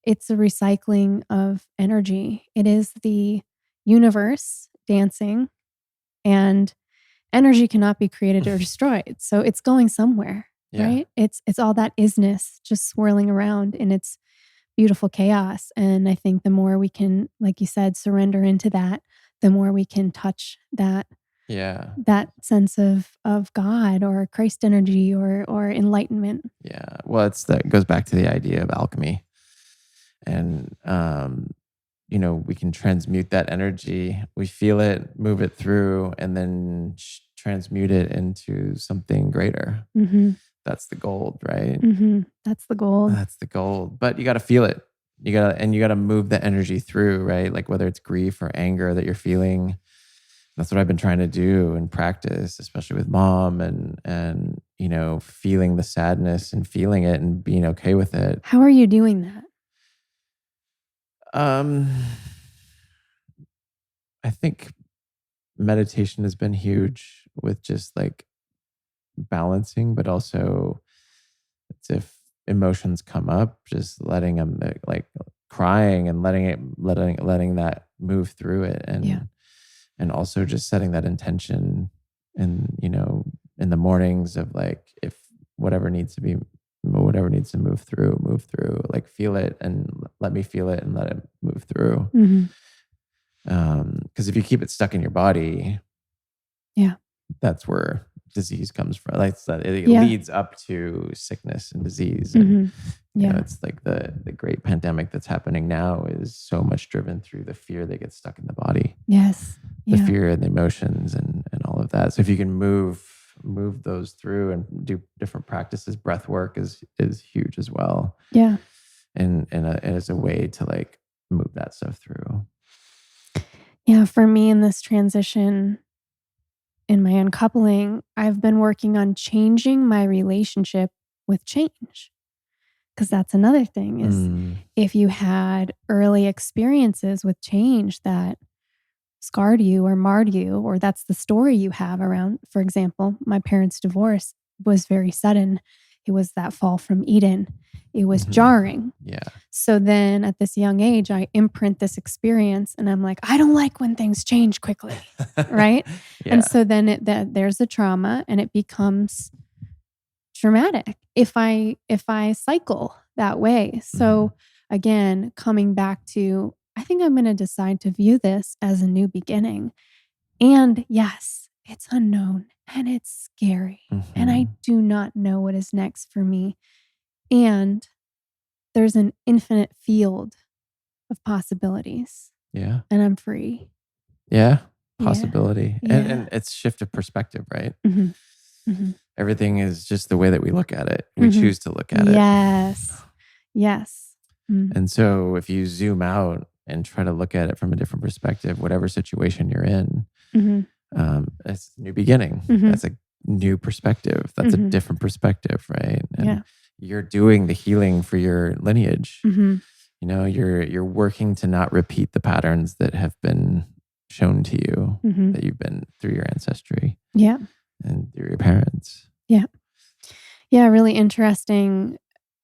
it's a recycling of energy. It is the universe dancing, and energy cannot be created or destroyed. So it's going somewhere, Yeah. right? It's all that isness just swirling around in its beautiful chaos. And I think the more we can, like you said, surrender into that, the more we can touch that Yeah. that sense of God or Christ energy or enlightenment. Yeah. Well, it goes back to the idea of alchemy. And we can transmute that energy. We feel it, move it through, and then transmute it into something greater. Mhm. That's the gold, right? Mhm. That's the gold. That's the gold. But you got to feel it. You got to move the energy through, right? Like whether it's grief or anger that you're feeling. That's what I've been trying to do and practice, especially with mom, and feeling the sadness and feeling it and being okay with it. How are you doing that? Um I think meditation has been huge with just like balancing, but also it's if emotions come up, just letting them, like crying and letting that move through it, Yeah. and also just setting that intention, and in the mornings of like, if whatever needs to move through, like feel it and let me feel it and let it move through. Mhm. Because if you keep it stuck in your body, Yeah. that's where disease comes from. Like that, it Yeah. leads up to sickness and disease, and Mhm. Yeah. it's like the great pandemic that's happening now is so much driven through the fear that gets stuck in the body, Yes. the Yeah. fear and the emotions, and all of that. So if you can move those through and do different practices, breath work is huge as well, Yeah. and as a way to like move that stuff through. Yeah, for me in this transition, in my uncoupling, I've been working on changing my relationship with change. Because that's another thing is Mm. if you had early experiences with change that scarred you or marred you, or that's the story you have around, for example, my parents' divorce was very sudden. It was that fall from Eden. It was Mhm. jarring. Yeah. So then at this young age, I imprint this experience and I'm like, I don't like when things change quickly. Right. And Yeah. so then there's a trauma and it becomes traumatic if I cycle that way. Mhm. So again, coming back to, I think I'm going to decide to view this as a new beginning. And yes, it's unknown and it's scary. And I Mhm. do not know what is next for me. And there's an infinite field of possibilities Yeah. and I'm free. Yeah. Yeah. Possibility. And Yeah. it's shift of perspective, right? Mhm. Mhm. Everything is just the way that we look at it. We Mhm. choose to look at it. Yes. Yes. Mm. And so if you zoom out and try to look at it from a different perspective, whatever situation you're in, Mhm. it's a new beginning. Mhm. That's a new perspective. That's a Mhm. different perspective, right? And Yeah. you're doing the healing for your lineage. Mhm. You're working to not repeat the patterns that have been shown to you, Mhm. that you've been through your ancestry Yeah. and through your parents. Yeah. Yeah, really interesting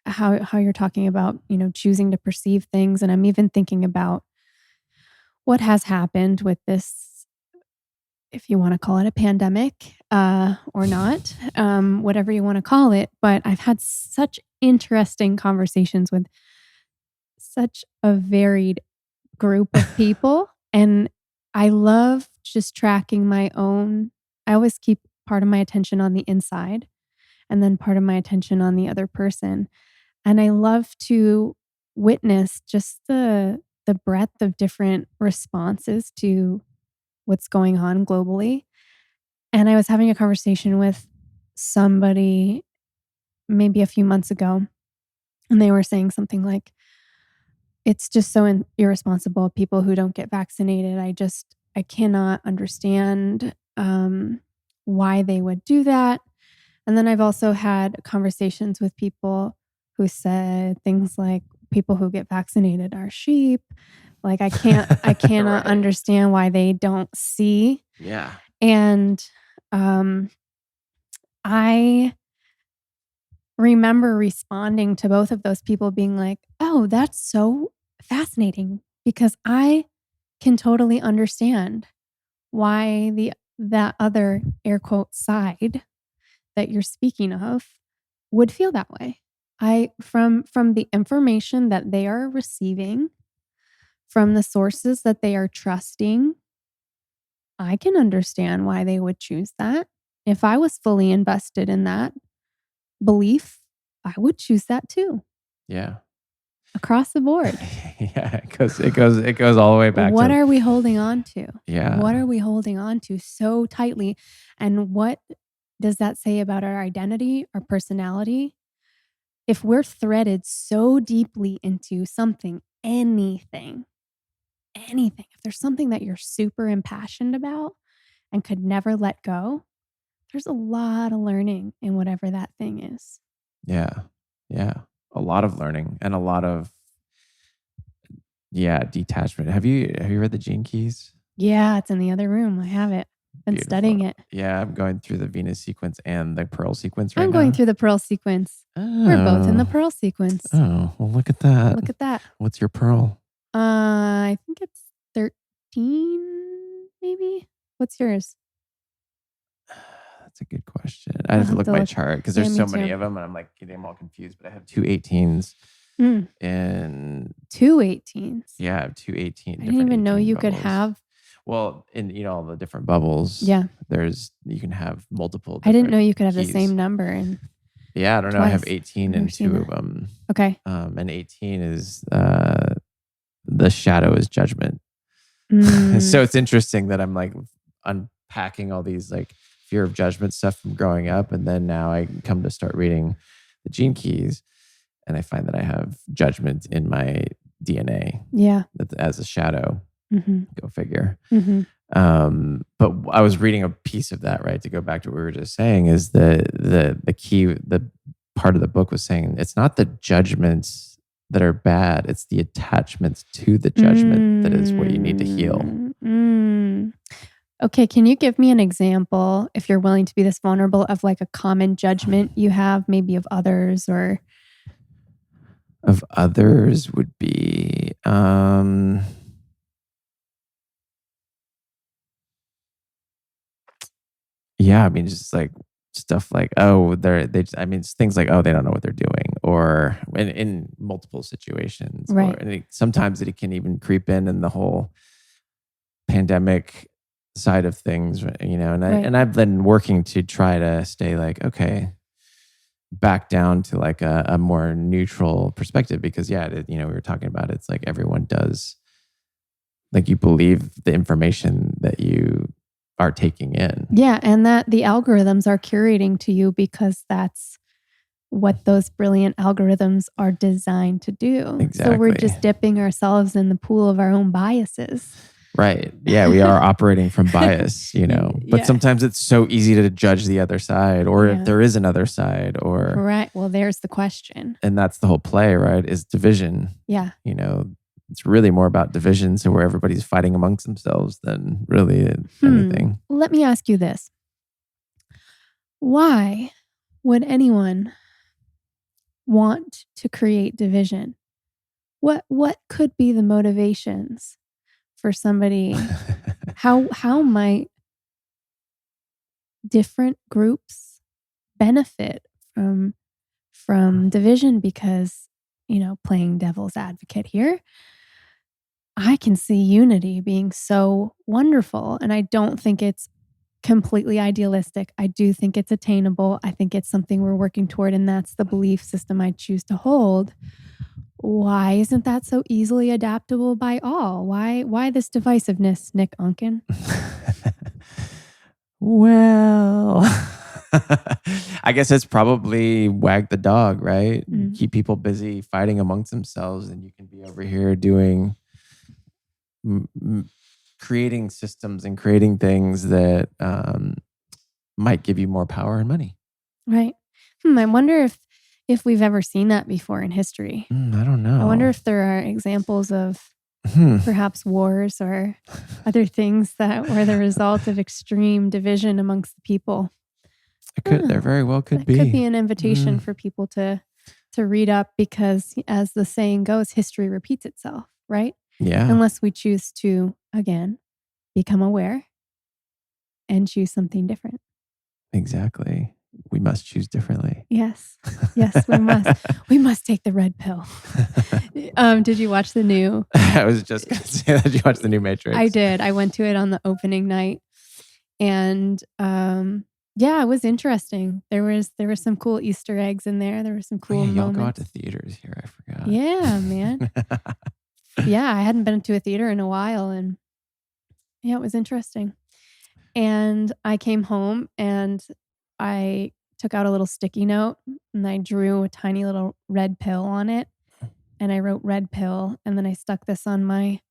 how you're talking about, choosing to perceive things, and I'm even thinking about what has happened with this, if you wanna call it a pandemic, or not, whatever you wanna call it, but I've had such interesting conversations with such a varied group of people, and I love just tracking my own. I always keep part of my attention on the inside and then part of my attention on the other person. And I love to witness just the breadth of different responses to what's going on globally. And I was having a conversation with somebody maybe a few months ago, and they were saying something like, it's just so irresponsible of people who don't get vaccinated. I cannot understand why they would do that. And then I've also had conversations with people who said things like people who get vaccinated are sheep. Like I cannot Right. understand why they don't see. Yeah. And um, I remember responding to both of those people being like, "Oh, that's so fascinating because I can totally understand why the that other air quote side that you're speaking of would feel that way." I from the information that they are receiving from the sources that they are trusting, I can understand why they would choose that. If I was fully invested in that belief, I would choose that too, Yeah. across the board. Yeah, it goes all the way back What to are we holding on to? yeah. What are we holding on to so tightly? And what does that say about our identity, our personality? If we're threaded so deeply into something, anything, if there's something that you're super impassioned about and could never let go, there's a lot of learning in whatever that thing is. Yeah. Yeah. A lot of learning and a lot of detachment. Have you read the Gene Keys? Yeah, it's in the other room. I have it. Been Beautiful. studying it. Yeah, I'm going through the Venus sequence and the Pearl sequence right I'm now. going through the Pearl sequence. We're both in the Oh. Pearl sequence. Oh, well, look at that. Look at that. What's your Pearl? I think it's 13, maybe. What's yours? That's a good question. I have to look at my chart because Yeah, there's me so many too. of them, and I'm like getting them all confused. But I have two 18s and Two 18s. yeah, I have two 18. I didn't even know 18 you could bubbles. have. Well, in all the different bubbles, Yeah. you can have multiple. I didn't know you could have keys. the same number. And yeah, I don't know. I have twice. 18 I've and never seen two that. of them. Okay. And 18 is the shadow is judgment. Mm. So it's interesting that I'm like unpacking all these like fear of judgment stuff from growing up, and then now I come to start reading the Gene Keys, and I find that I have judgment in my DNA. Yeah. As a shadow. Mm-hmm. Go figure. Mm-hmm. But I was reading a piece of that, right? To go back to what we were just saying, is the key, the part of the book was saying it's not the judgments that are bad, it's the attachments to the judgment that is what you need to heal. Okay, can you give me an example, if you're willing to be this vulnerable, of like a common judgment you have, maybe of others or of others would be yeah, I mean, just like stuff like, oh, it's things like, oh, they don't know what they're doing, or in multiple situations, right. and sometimes it can even creep in the whole pandemic side of things, and I've been working to try to stay like, okay, back down to like a more neutral perspective, because we were talking about, it's like everyone does, like, you believe the information that you are taking in. Yeah, and that the algorithms are curating to you because that's what those brilliant algorithms are designed to do. Exactly. So we're just dipping ourselves in the pool of our own biases. Right. Yeah, we are operating from bias, but sometimes it's so easy to judge the other side, or if there is another side, or right. Well, there's the question. And that's the whole play, right? Is division. Yeah. It's really more about division, so where everybody's fighting amongst themselves than really anything. Let me ask you this. Why would anyone want to create division? What could be the motivations for somebody? How might different groups benefit from division? Because, playing devil's advocate here, I can see unity being so wonderful, and I don't think it's completely idealistic. I do think it's attainable. I think it's something we're working toward, and that's the belief system I choose to hold. Why isn't that so easily adaptable by all? Why this divisiveness, Nick Onken? Well, I guess it's probably wag the dog, right? Keep people busy fighting amongst themselves, and you can be over here doing creating systems and creating things that might give you more power and money. Right. I wonder if we've ever seen that before in history. I don't know. I wonder if there are examples of perhaps wars or other things that were the result of extreme division amongst the people. There very well could be. Could be an invitation for people to read up, because, as the saying goes, history repeats itself, right? Yeah. Unless we choose to, again, become aware and choose something different. Exactly. We must choose differently. Yes. Yes, we must. We must take the red pill. Did you watch the new? I was just going to say that. Did you watch the new Matrix? I did. I went to it on the opening night. And yeah, it was interesting. There was some cool Easter eggs in there. There were some Oh cool yeah, y'all go out to moments. theaters here. I forgot. Yeah, man. Yeah, I hadn't been to a theater in a while, and yeah, it was interesting. And I came home and I took out a little sticky note and I drew a tiny little red pill on it. And I wrote red pill. And then I stuck this on my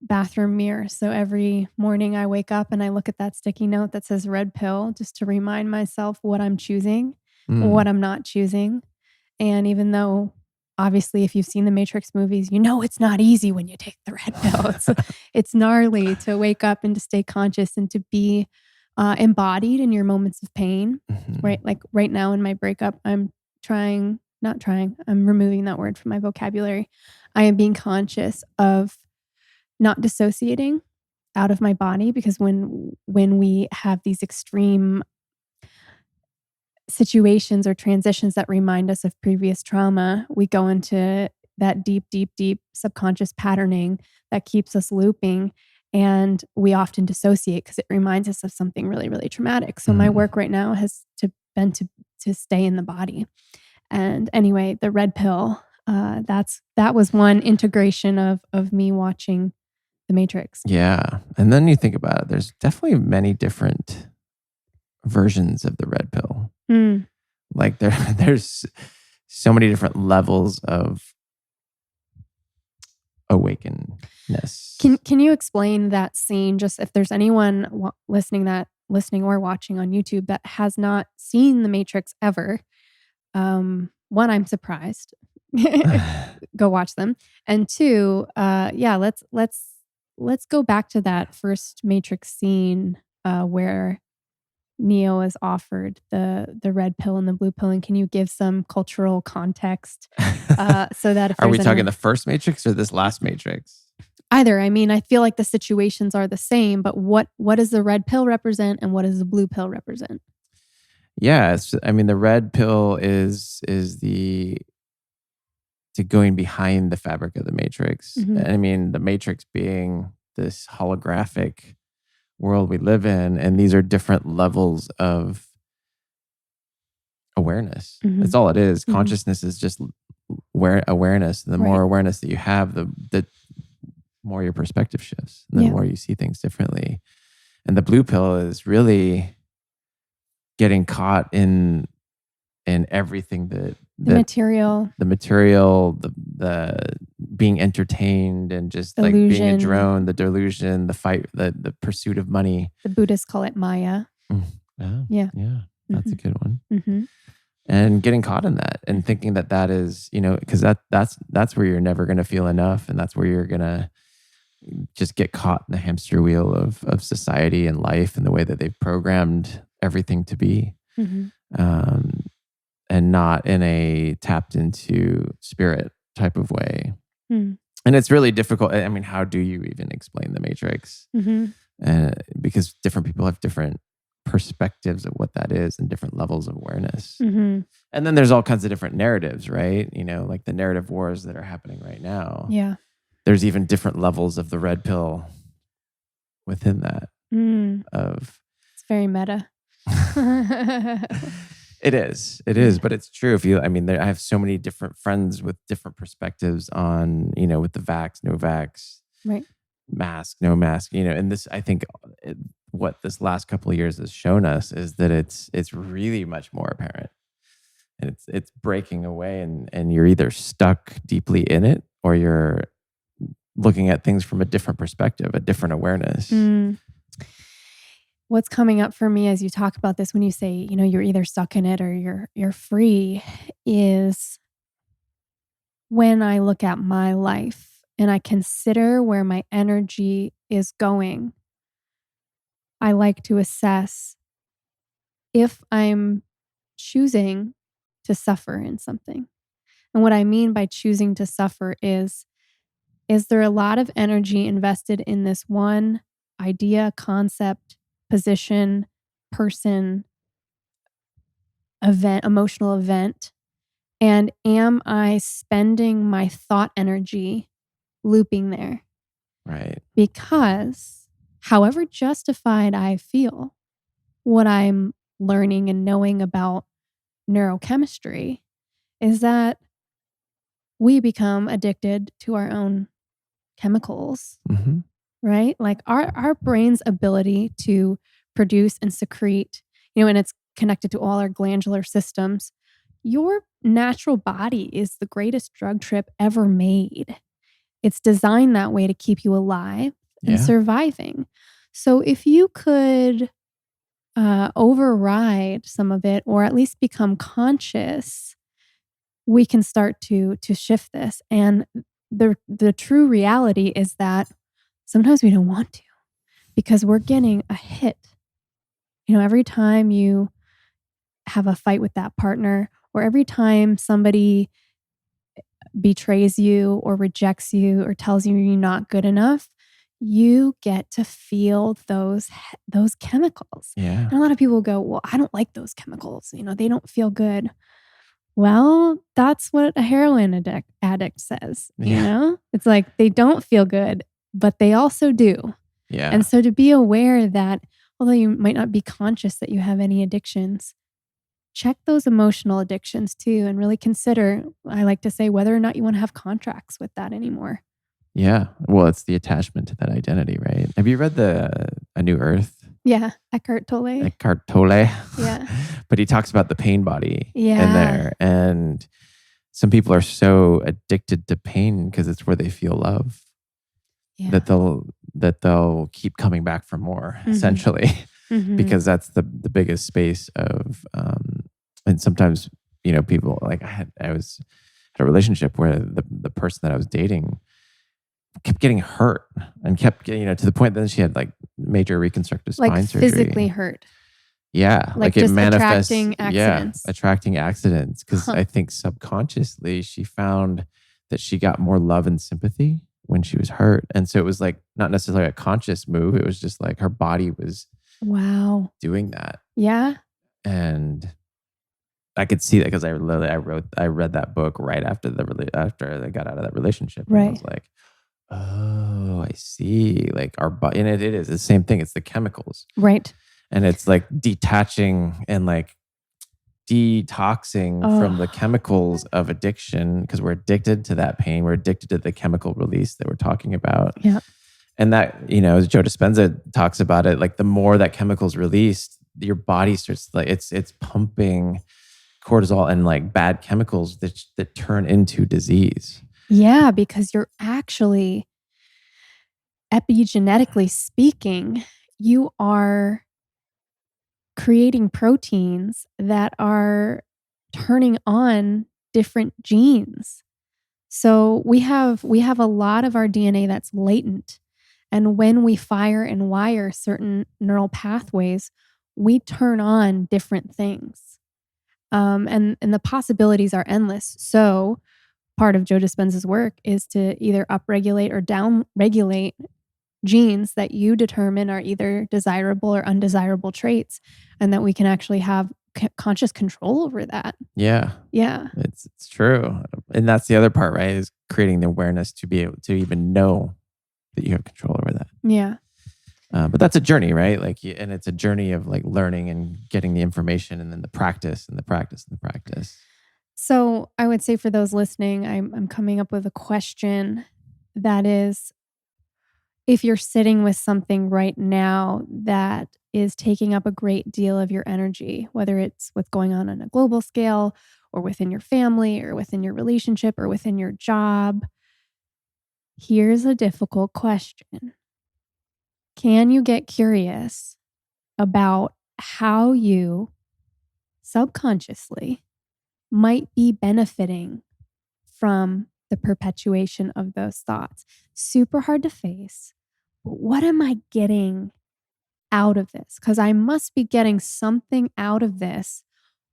bathroom mirror. So every morning I wake up and I look at that sticky note that says red pill just to remind myself what I'm choosing, what Mm. I'm not choosing. And even though obviously if you've seen the Matrix movies, you know it's not easy when you take the red pill. It's gnarly to wake up and to stay conscious and to be embodied in your moments of pain. Right? Mhm. Like right now in my breakup, I'm trying, not trying, I'm removing that word from my vocabulary. I am being conscious of not dissociating out of my body, because when we have these extreme situations or transitions that remind us of previous trauma, we go into that deep, deep, deep subconscious patterning that keeps us looping. And we often dissociate because it reminds us of something really, really traumatic. So my Mm. work right now has been to stay in the body. And anyway, the red pill, that was one integration of me watching The Matrix. Yeah, and then you think about it, there's definitely many different versions of the red pill. Mm. Like there's so many different levels of awakenness. Can you explain that scene? Just if there's anyone listening or watching on YouTube that has not seen The Matrix ever, one, I'm surprised. Go watch them, and two, yeah, let's go back to that first Matrix scene where Neo is offered the red pill and the blue pill, and can you give some cultural context so that if Are we there's talking anyone the first Matrix or this last Matrix? either, I mean, I feel like the situations are the same, but what does the red pill represent and what does the blue pill represent? Yeah, I mean, the red pill is the to going behind the fabric of the Matrix. Mhm. And I mean, the Matrix being this holographic world we live in, and these are different levels of awareness. That's Mhm. all it is. Mhm. Consciousness is just awareness. The more Right. awareness that you have, the more your perspective shifts, and the Yeah. more you see things differently. And the blue pill is really getting caught in everything The material, the material, the being entertained, and just like being a illusion, drone, the delusion, the fight, the pursuit of money. the Buddhists call it Maya. Mm. Yeah, Yeah. yeah, that's a Mhm. good one. Mhm. And getting caught in that and thinking that that is, because that's where you're never going to feel enough, and that's where you're going to just get caught in the hamster wheel of society and life and the way that they've programmed everything to be. Mhm. Um, and not in a tapped into spirit type of way. Mm. And it's really difficult. I mean, how do you even explain the Matrix? Mhm. Because different people have different perspectives of what that is and different levels of awareness. Mhm. And then there's all kinds of different narratives, right? Like the narrative wars that are happening right now. Yeah. There's even different levels of the red pill within that Mm. of It's very meta. It is. It is, Yeah. but it's true. I have so many different friends with different perspectives on, with the vax, no vax, Right. mask, no mask, and this, I think what this last couple of years has shown us is that it's really much more apparent, and it's breaking away, and you're either stuck deeply in it or you're looking at things from a different perspective, a different awareness. Mm. What's coming up for me as you talk about this when you say, you're either stuck in it or you're free, is when I look at my life and I consider where my energy is going, I like to assess if I'm choosing to suffer in something. And what I mean by choosing to suffer is there a lot of energy invested in this one idea, concept, position, person, event, emotional event? And am I spending my thought energy looping there? Right. Because however justified I feel, what I'm learning and knowing about neurochemistry is that we become addicted to our own chemicals, Mhm. right? Like our brain's ability to produce and secrete, and it's connected to all our glandular systems. Your natural body is the greatest drug trip ever made. It's designed that way to keep you alive and Yeah. surviving. So if you could override some of it, or at least become conscious, we can start to shift this. And the true reality is that sometimes we don't want to, because we're getting a hit. Every time you have a fight with that partner, or every time somebody betrays you or rejects you or tells you you're not good enough, you get to feel those chemicals. Yeah. And a lot of people go, "Well, I don't like those chemicals. They don't feel good." Well, that's what a heroin addict says. Yeah. It's like they don't feel good, but they also do. Yeah. And so to be aware that although you might not be conscious that you have any addictions, check those emotional addictions too, and really consider, I like to say, whether or not you want to have contracts with that anymore. Yeah. Well, it's the attachment to that identity, right? Have you read A New Earth? Yeah, Eckhart Tolle. Eckhart Tolle. Yeah. But he talks about the pain body in Yeah. there. And some people are so addicted to pain because it's where they feel love Yeah. that they'll keep coming back for more, essentially, because that's the biggest space of and sometimes, people like I was had a relationship where the person that I was dating kept getting hurt and kept getting, to the point that she had like major reconstructive Like spine surgery. physically hurt. Yeah, Like it just manifests. attracting accidents. Yeah, attracting accidents. Because I think subconsciously she found that she got more love and sympathy when she was hurt, and so it was like not necessarily a conscious move. It was just like her body was Wow. doing that, Yeah. and I could see that because I read that book right after after I got out of that relationship, and I was Right. like, oh, I see. Like our body, and it is the same thing. It's the chemicals. Right. And it's like detaching and like detoxing from the chemicals of addiction, because we're addicted to that pain. We're addicted to the chemical release that we're talking about. Yeah. And that, as Joe Dispenza talks about it, like the more that chemical's released, your body starts like it's pumping cortisol and like bad chemicals that turn into disease. Yeah, because you're actually, epigenetically speaking, you are creating proteins that are turning on different genes. So we have a lot of our DNA that's latent. And when we fire and wire certain neural pathways, we turn on different things. And the possibilities are endless. So part of Joe Dispenza's work is to either upregulate or downregulate genes that you determine are either desirable or undesirable traits, and that we can actually have conscious control over that. Yeah. Yeah. It's true. And that's the other part, right? Is creating the awareness to be able to even know that you have control over that. Yeah. But that's a journey, right? Like, and it's a journey of like learning and getting the information, and then the practice and the practice and the practice. So I would say for those listening, I'm coming up with a question that is, if you're sitting with something right now that is taking up a great deal of your energy, whether it's what's going on a global scale or within your family or within your relationship or within your job, here's a difficult question. Can you get curious about how you subconsciously might be benefiting from the perpetuation of those thoughts? Super hard to face. But what am I getting out of this? Because I must be getting something out of this,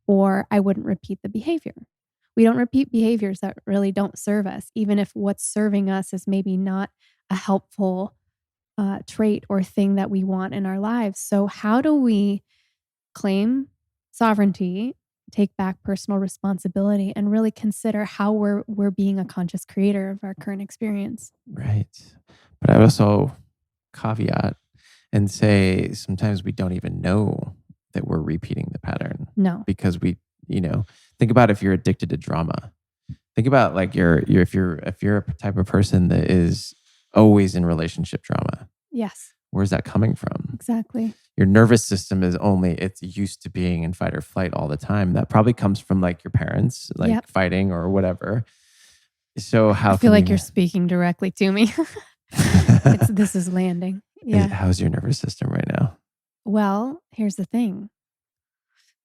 or I wouldn't repeat the behavior. We don't repeat behaviors that really don't serve us, even if what's serving us is maybe not a helpful trait or thing that we want in our lives. So, how do we claim sovereignty, take back personal responsibility, and really consider how we're being a conscious creator of our current experience? Right. But I would also caveat and say sometimes we don't even know that we're repeating the pattern No. because we, think about if you're addicted to drama. Think about like if you're a type of person that is always in relationship drama. Yes, Where's that coming from? exactly. Your nervous system it's used to being in fight or flight all the time. That probably comes from like your parents, like Yep. fighting or whatever. So how I feel can like you? you're speaking directly to me. This is landing. Yeah. How's your nervous system right now? Well, here's the thing.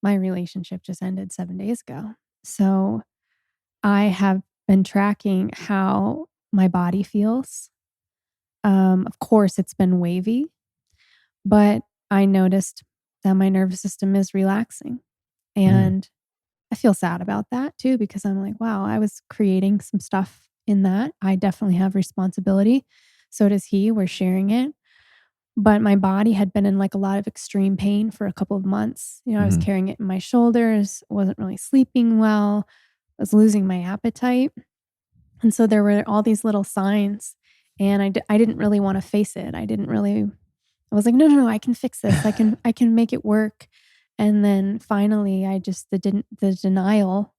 My relationship just ended 7 days ago. So I have been tracking how my body feels. Of course, it's been wavy, but I noticed that my nervous system is relaxing. Mm, And I feel sad about that too, because I'm like, wow, I was creating some stuff in that. I definitely have responsibility. So does he. We're sharing it. But my body had been in like a lot of extreme pain for a couple of months. I was mhm, carrying it in my shoulders, wasn't really sleeping well, was losing my appetite. And so there were all these little signs. And I didn't really want to face it. I was like, no, no, no, I can fix this. I can make it work. And then finally, the denial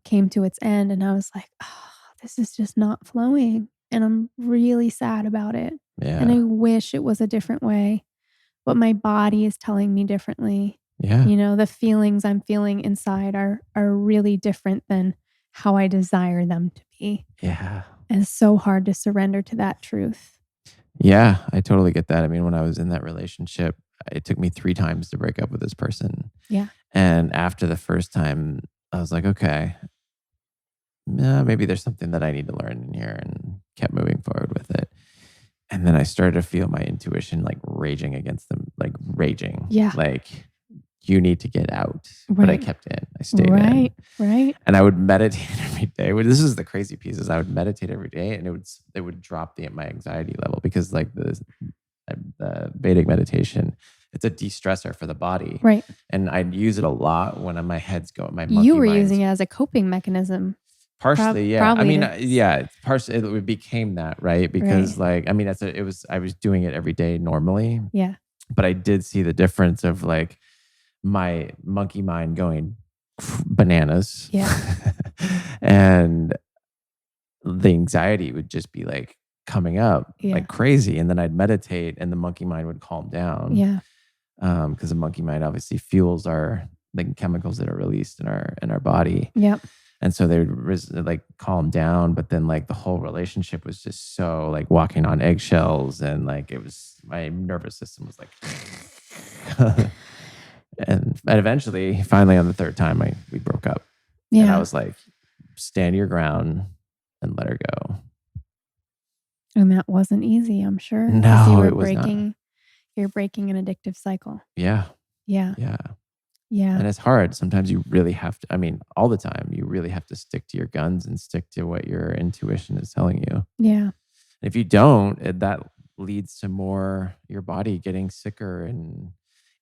came to its end, and I was like, oh, this is just not flowing, and I'm really sad about it. And I yeah, wish it was a different way, but my body is telling me differently. yeah, The feelings I'm feeling inside are really different than how I desire them to be. yeah. And it's so hard to surrender to that truth. Yeah, I totally get that. I mean, when I was in that relationship, it took me 3 times to break up with this person. Yeah. And after the first time, I was like, "Okay, maybe there's something that I need to learn in here," and kept moving forward with it. And then I started to feel my intuition, like, raging against them, like, raging, Yeah. like, "You need to get out." But I Right. kept in. I stayed in. Right. Right. And I would meditate every day. Well, this is the crazy piece is I would meditate every day, and it would drop my anxiety level because, like, the Vedic meditation, it's a de-stressor for the body, Right. and I'd use it a lot when my head's going my You monkey were mind's using it as a coping mechanism. partially, yeah. I Probably mean, to yeah, it's partially it became that, right? right. Because, like, I mean, I was doing it every day normally, Yeah. but I did see the difference of, like, my monkey mind going bananas. Yeah. And the anxiety would just be, like, coming up Yeah. like crazy, and then I'd meditate, and the monkey mind would calm down. Yeah. Because the monkey mind obviously fuels our like chemicals that are released in our body, Yep. and so they would like calm down. But then like the whole relationship was just so like walking on eggshells, and like it was my nervous system was like, and eventually, finally, on the third time, we broke up, and I Yeah. was like, stand your ground and let her go. And that wasn't easy, I'm sure, because No, it was not. you're breaking an addictive cycle. Yeah, Yeah. yeah. Yeah. And it's hard. Sometimes you really have to, I mean, all the time, you really have to stick to your guns and stick to what your intuition is telling you. Yeah. If you don't, that leads to more your body getting sicker and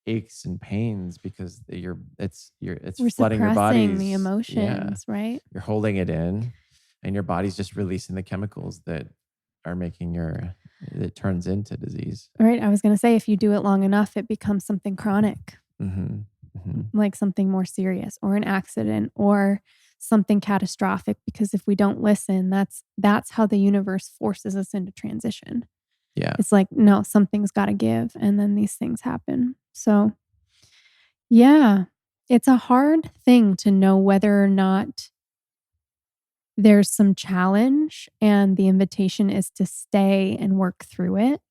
aches and pains because it's We're flooding your suppressing the body's, yeah, emotions, right? you're holding it in, and your body's just releasing the chemicals that are making it turns into disease. Right, I was gonna say if you do it long enough, it becomes something chronic, Hmm. Hmm. like something more serious or an accident or something catastrophic, because if we don't listen, that's how the universe forces us into transition. Yeah. It's like, no, something's gotta give, and then these things happen. So, yeah, it's a hard thing to know whether or not there's some challenge and the invitation is to stay and work through it,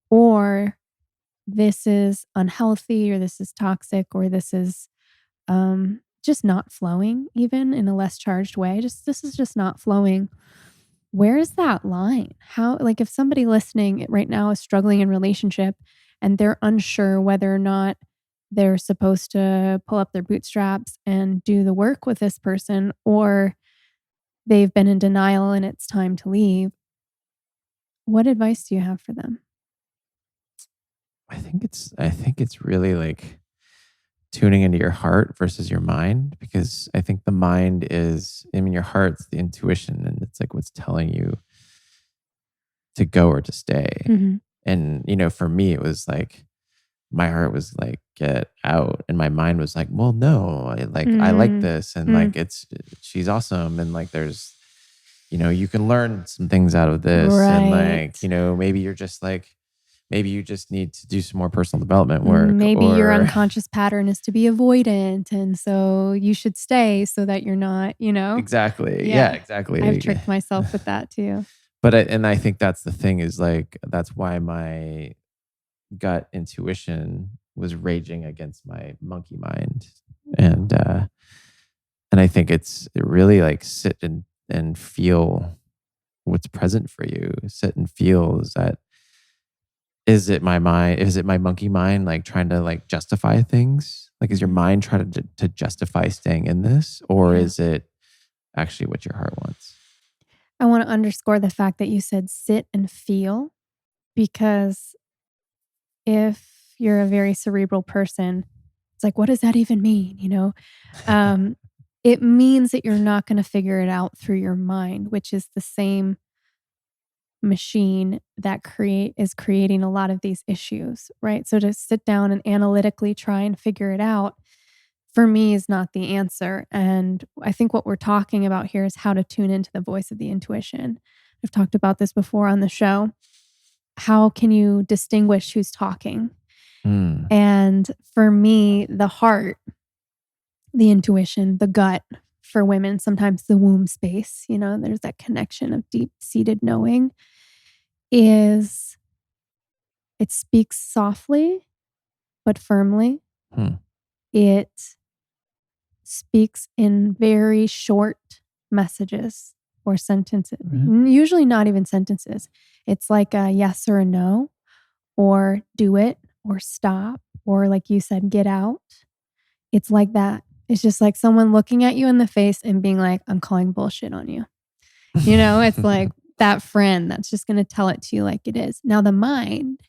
or this is unhealthy, or this is toxic, or this is just not flowing, even in a less charged way. Just this is just not flowing. Where is that line? How, like, if somebody listening right now is struggling in relationship and they're unsure whether or not they're supposed to pull up their bootstraps and do the work with this person, or they've been in denial and it's time to leave, what advice do you have for them? I think it's really like tuning into your heart versus your mind, because I think the mind is, I mean, your heart's the intuition, and it's like what's telling you to go or to stay. Mhm. And, for me, it was like, my heart was like, get out. And my mind was like, well, no, I like Mm, this. And mm, like, she's awesome. And like, you can learn some things out of this. And like, right. maybe you're just like, maybe you just need to do some more personal development work Maybe your or unconscious pattern is to be avoidant, and so you should stay so that you're not, exactly. Yeah, Yeah. I've exactly. tricked myself with that too. And I think that's the thing is like, that's why my gut intuition was raging against my monkey mind. And I think it's really like sit and feel what's present for you. Sit and feel, is it my mind? Is it my monkey mind like trying to like justify things? Like, is your Mhm. mind trying to justify staying in this, or Yeah. is it actually what your heart wants? I wanna underscore the fact that you said sit and feel, because if you're a very cerebral person, it's like, "What does that even mean?" Um, it means that you're not gonna figure it out through your mind, which is the same machine that is creating a lot of these issues, right? So to sit down and analytically try and figure it out, for me, is not the answer. And I think what we're talking about here is how to tune into the voice of the intuition. I've talked about this before on the show. How can you distinguish who's talking? Mm. And for me, the heart, the intuition, the gut, for women, sometimes the womb space, there's that connection of deep seated knowing, is it speaks softly but firmly. Hmm. It speaks in very short messages or sentences, Right. usually not even sentences. It's like a yes or a no, or do it, or stop, or like you said, get out. It's like that. It's just like someone looking at you in the face and being like, I'm calling bullshit on you. It's like that friend that's just going to tell it to you like it is. Now, the mind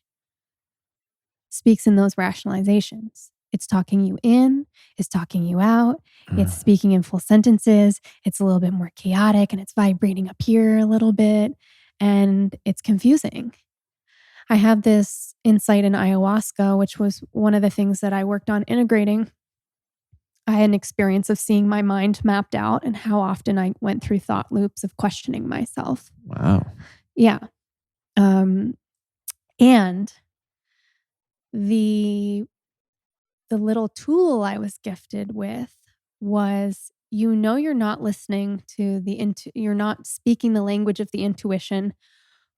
speaks in those rationalizations. It's talking you in, it's talking you out, it's Mm. speaking in full sentences, it's a little bit more chaotic and it's vibrating up here a little bit, and it's confusing. I have this insight in ayahuasca, which was one of the things that I worked on integrating. I had an experience of seeing my mind mapped out and how often I went through thought loops of questioning myself. Wow. Yeah. Um, and the the little tool I was gifted with was, you're not listening to you're not speaking the language of the intuition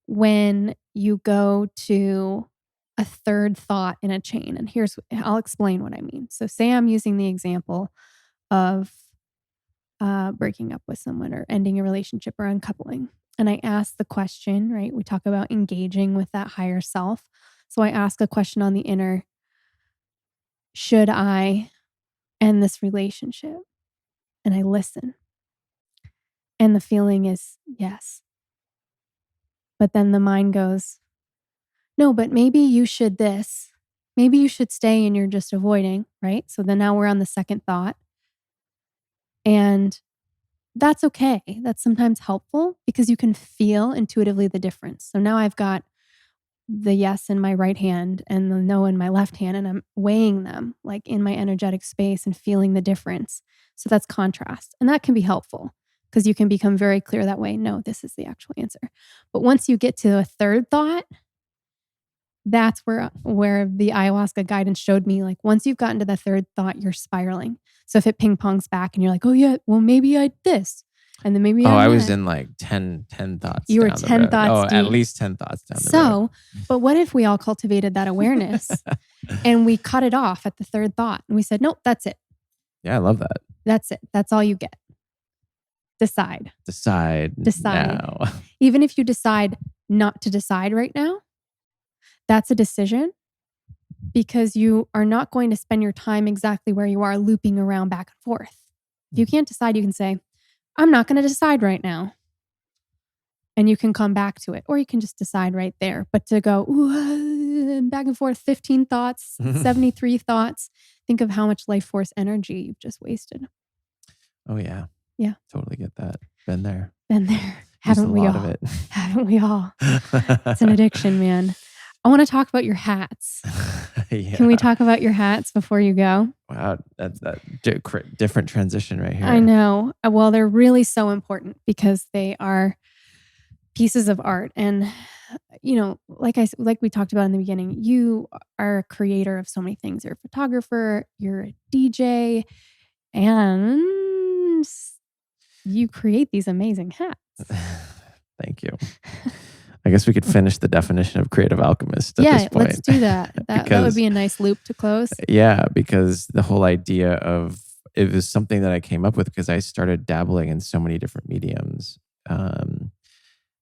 when you go to a third thought in a chain. And I'll explain what I mean. So say I'm using the example of breaking up with someone or ending a relationship or uncoupling. And I ask the question, right? We talk about engaging with that higher self. So I ask a question on the inner: should I end this relationship? And I listen. And the feeling is yes. But then the mind goes, no, but maybe you should this. Maybe you should stay and you're just avoiding, right? So then now we're on the second thought. And that's okay. That's sometimes helpful because you can feel intuitively the difference. So now I've got the yes in my right hand and the no in my left hand, and I'm weighing them like in my energetic space and feeling the difference. So that's contrast. And that can be helpful because you can become very clear that way. No, this is the actual answer. But once you get to a third thought, that's where the ayahuasca guidance showed me, like, once you've gotten to the third thought, you're spiraling. So if it ping pongs back and you're like, oh yeah, well maybe I this, and then maybe Oh, I'm I was that. in like 10 thoughts You were down the 10 road. thoughts Oh, at deep. least 10 thoughts down the road. So, but what if we all cultivated that awareness and we cut it off at the third thought and we said, nope, that's it. Yeah, I love that. That's it. That's all you get. Decide. Decide Decide. now. Even if you decide not to decide right now, that's a decision, because you are not going to spend your time exactly where you are looping around back and forth. If you can't decide, you can say, I'm not going to decide right now. And you can come back to it, or you can just decide right there. But to go back and forth, 15 thoughts, 73 thoughts, think of how much life force energy you've just wasted. Oh, yeah. Yeah. Totally get that. Been there. Been there. Used a Haven't we lot all? of it. Haven't we all? It's an addiction, man. I want to talk about your hats. Yeah. Can we talk about your hats before you go? Wow, that's that different transition right here. I know. Well, they're really so important because they are pieces of art. And, like we talked about in the beginning, you are a creator of so many things. You're a photographer, you're a DJ, and you create these amazing hats. Thank you. I guess we could finish the definition of creative alchemist at this point. Let's do that. That would be a nice loop to close. Yeah, because the whole idea of it was something that I came up with because I started dabbling in so many different mediums.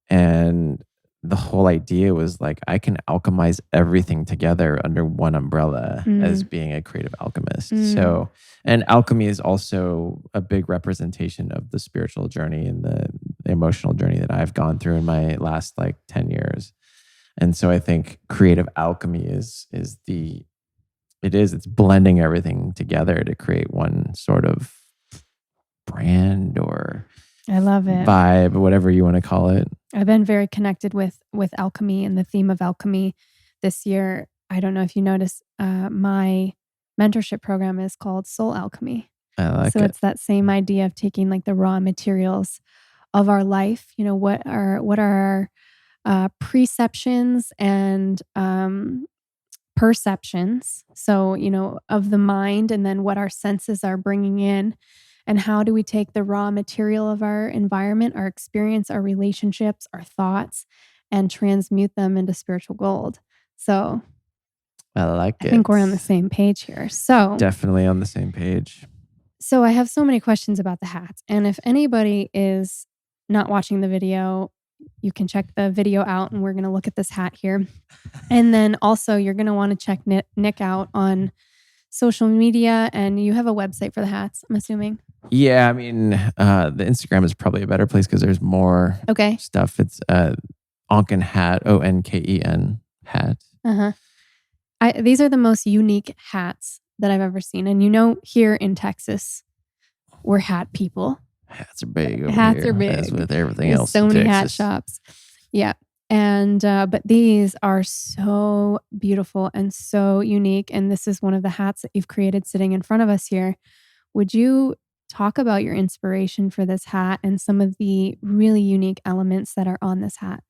And the whole idea was like, I can alchemize everything together under one umbrella as being a creative alchemist. So, and alchemy is also a big representation of the spiritual journey and the emotional journey that I've gone through in my last 10 years. And so I think creative alchemy it's blending everything together to create one sort of brand or I love it. Vibe, whatever you want to call it. I've been very connected with alchemy and the theme of alchemy this year. I don't know if you noticed, my mentorship program is called Soul Alchemy. I like so it. it's that same idea of taking the raw materials of our life. What are our preceptions and perceptions. So, of the mind, and then what our senses are bringing in. And how do we take the raw material of our environment, our experience, our relationships, our thoughts, and transmute them into spiritual gold? So I like it. I think we're on the same page here. So definitely on the same page. So I have so many questions about the hats. And if anybody is not watching the video, you can check the video out, and we're going to look at this hat here. And then also you're going to want to check Nick out on social media, and you have a website for the hats, I'm assuming. Yeah, I mean, the Instagram is probably a better place because there's more stuff. It's Onken Hat, Onken hat. These are the most unique hats that I've ever seen. And here in Texas, we're hat people. Hats are big over Hats here, are big. as with everything There's else so in many hat Texas. shops. Yeah. And but these are so beautiful and so unique. And this is one of the hats that you've created sitting in front of us here. Would you talk about your inspiration for this hat and some of the really unique elements that are on this hat?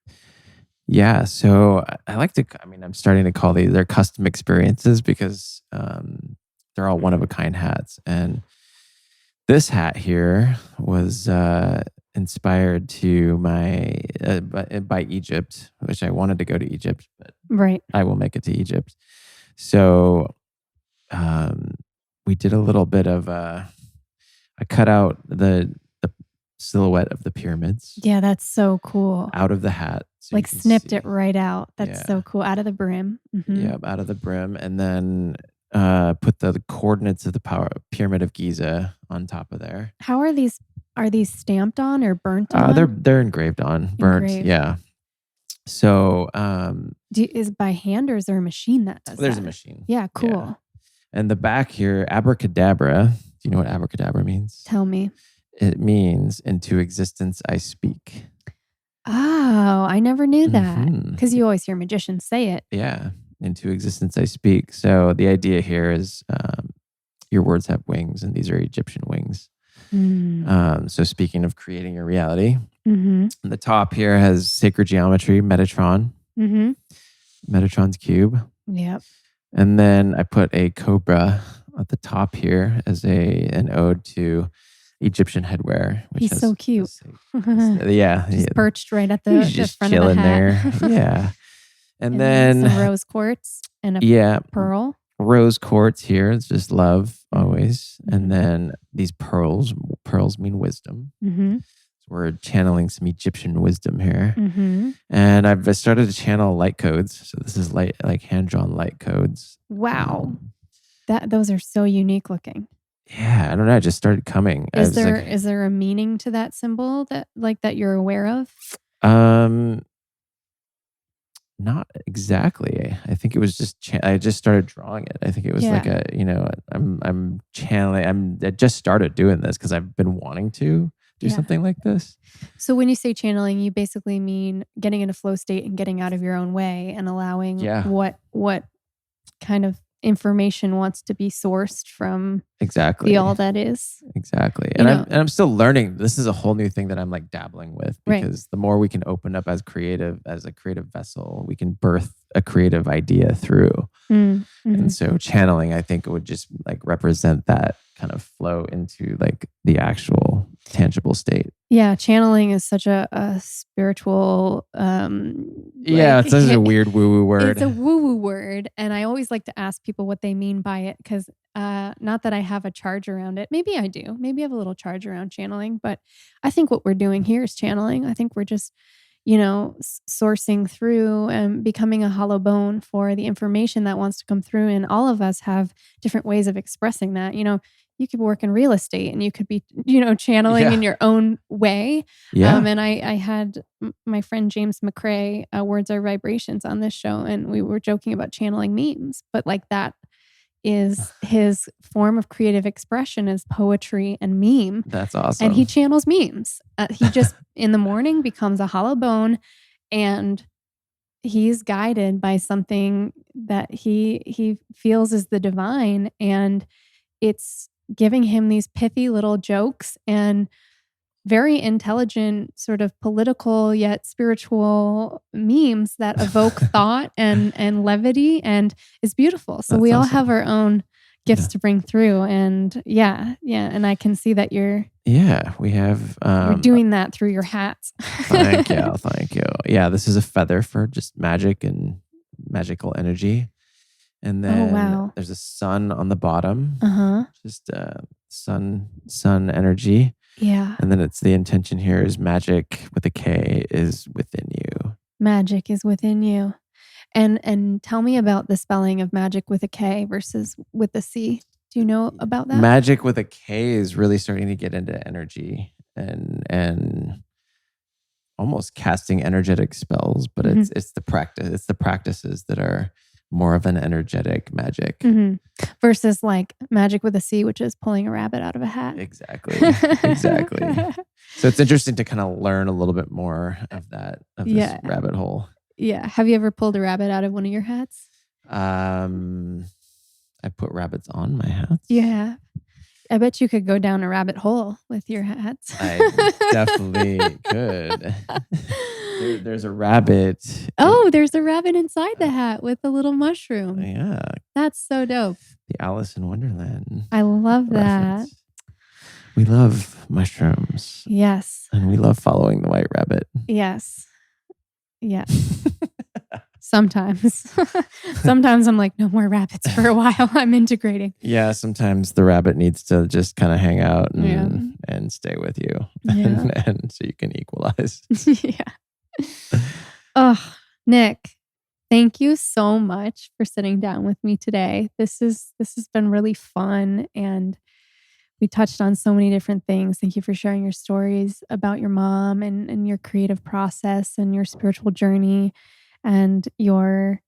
Yeah, so I'm starting to call they're custom experiences because they're all one-of-a-kind hats. And this hat here was inspired to by Egypt, which I wanted to go to Egypt, but I will make it to Egypt. So we did a little bit of I cut out the silhouette of the pyramids. Yeah, that's so cool. Out of the hat. So snipped it right out. That's so cool. Out of the brim. Mm-hmm. Yeah, out of the brim. And then put the coordinates of the pyramid of Giza on top of there. How are these? Are these stamped on or burnt on? They're engraved on, burnt. Yeah. So is it by hand, or is there a machine that does there's that? a machine. Yeah, cool. Yeah. And the back here, abracadabra. Do you know what abracadabra means? Tell me. It means into existence I speak. Oh, I never knew that. Because you always hear magicians say it. Yeah. Into existence I speak. So the idea here is your words have wings, and these are Egyptian wings. So speaking of creating your reality, the top here has sacred geometry, Metatron, Metatron's cube. Yep. And then I put a cobra at the top here as an ode to Egyptian headwear. He's so cute. He's perched right at the just front chilling of the hat. there. Yeah. And then some rose quartz and a pearl. Rose quartz here. It's just love always. And then these pearls mean wisdom. So we're channeling some Egyptian wisdom here. And I've started to channel light codes. So this is like hand-drawn light codes. Wow. Those are so unique looking. Yeah, I don't know. It just started coming. Is there a meaning to that symbol that you're aware of? Not exactly. I think it was just I just started drawing it. I think it was I'm channeling. I just started doing this because I've been wanting to do something like this. So when you say channeling, you basically mean getting in a flow state and getting out of your own way and allowing Yeah, what kind of information wants to be sourced from exactly. the all that is. Exactly. You And know, I'm still learning. This is a whole new thing that I'm like dabbling with, right. because the more we can open up as a creative vessel, we can birth a creative idea through. Mm, And mhm. so channeling, I think it would just like represent that kind of flow into like the actual tangible state. Yeah, channeling is such a spiritual Yeah, it's such a weird woo-woo it's a word. woo-woo word, and I always like to ask people what they mean by it because not that I have a charge around it. Maybe I do. Maybe I have a little charge around channeling, but I think what we're doing here is channeling. I think we're just, sourcing through and becoming a hollow bone for the information that wants to come through. And all of us have different ways of expressing that. You could work in real estate and you could be, channeling in Yeah. your own way. Yeah. And I had my friend James McCrae, Words Are Vibrations, on this show, and we were joking about channeling memes, but like that is his form of creative expression is poetry and meme. That's And he awesome. channels memes. He just in the morning becomes a hollow bone, and he's guided by something that he feels is the divine, and it's giving him these pithy little jokes and very intelligent, sort of political yet spiritual memes that evoke thought and levity, and it's beautiful. So That's we all awesome. have our own gifts Yeah. to bring through, and and I can see that you're We have doing that through your hats. thank you. Thank you. Yeah, this is a feather for just magic and magical energy. And Oh then wow. there's a sun on the bottom, Uh-huh. just sun energy. Yeah. And then it's the intention here is magic with a K is within you. Magic is within you. And tell me about the spelling of magic with a K versus with a C. Do you know about that? Magic with a K is really starting to get into energy and almost casting energetic spells, but Mhm. it's the practices that are more of an energetic magic. Mhm. Versus like magic with a C, which is pulling a rabbit out of a hat. Exactly. So it's interesting to kind of learn a little bit more of this Yeah. rabbit hole. Yeah. Have you ever pulled a rabbit out of one of your hats? I put rabbits on my hats. Yeah. I bet you could go down a rabbit hole with your hats. I definitely could. There's a rabbit. Oh, there's a rabbit inside the hat with a little mushroom. Yeah. That's so dope. The Alice in Wonderland. I love that. Reference. We love mushrooms. Yes. And we love following the white rabbit. Yes. Yes. Sometimes. Sometimes I'm like, no more rabbits for a while. I'm integrating. Yeah, sometimes the rabbit needs to just kind of hang out and stay with you. Yeah. and so you can equalize. Yeah. Oh, Nick, thank you so much for sitting down with me today. This has been really fun, and we touched on so many different things. Thank you for sharing your stories about your mom and your creative process and your spiritual journey and your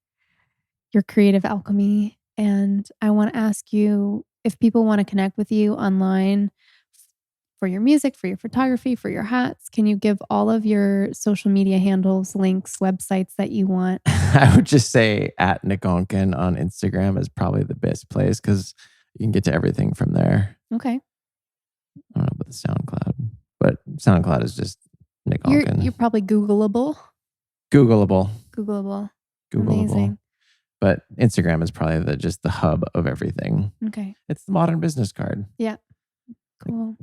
creative alchemy. And I want to ask you, if people want to connect with you online for your music, for your photography, for your hats, can you give all of your social media handles, links, websites that you want? I would just say at Nick Onken on Instagram is probably the best place because you can get to everything from there. Okay. I don't know about the SoundCloud, but SoundCloud is just Nick Onken. You're probably Googleable. Googleable. Amazing. But Instagram is probably just the hub of everything. Okay. It's the modern business card. Yeah. Cool.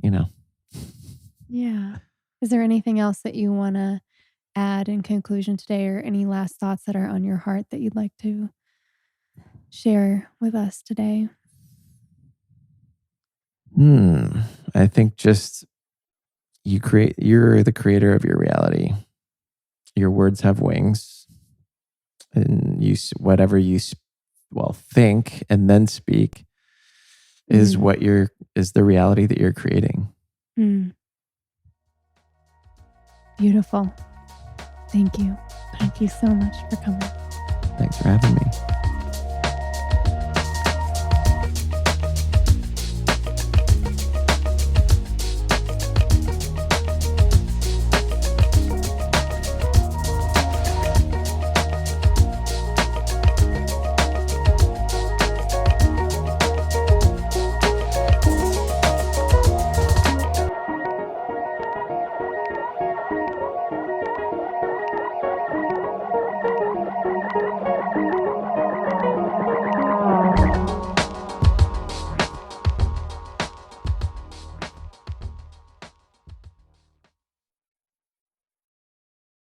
Yeah. Is there anything else that you want to add in conclusion today, or any last thoughts that are on your heart that you'd like to share with us today? I think just you're the creator of your reality. Your words have wings, and whatever you think and then speak is is the reality that you're creating. Beautiful. Thank you. Thank you so much for coming. Thanks for having me.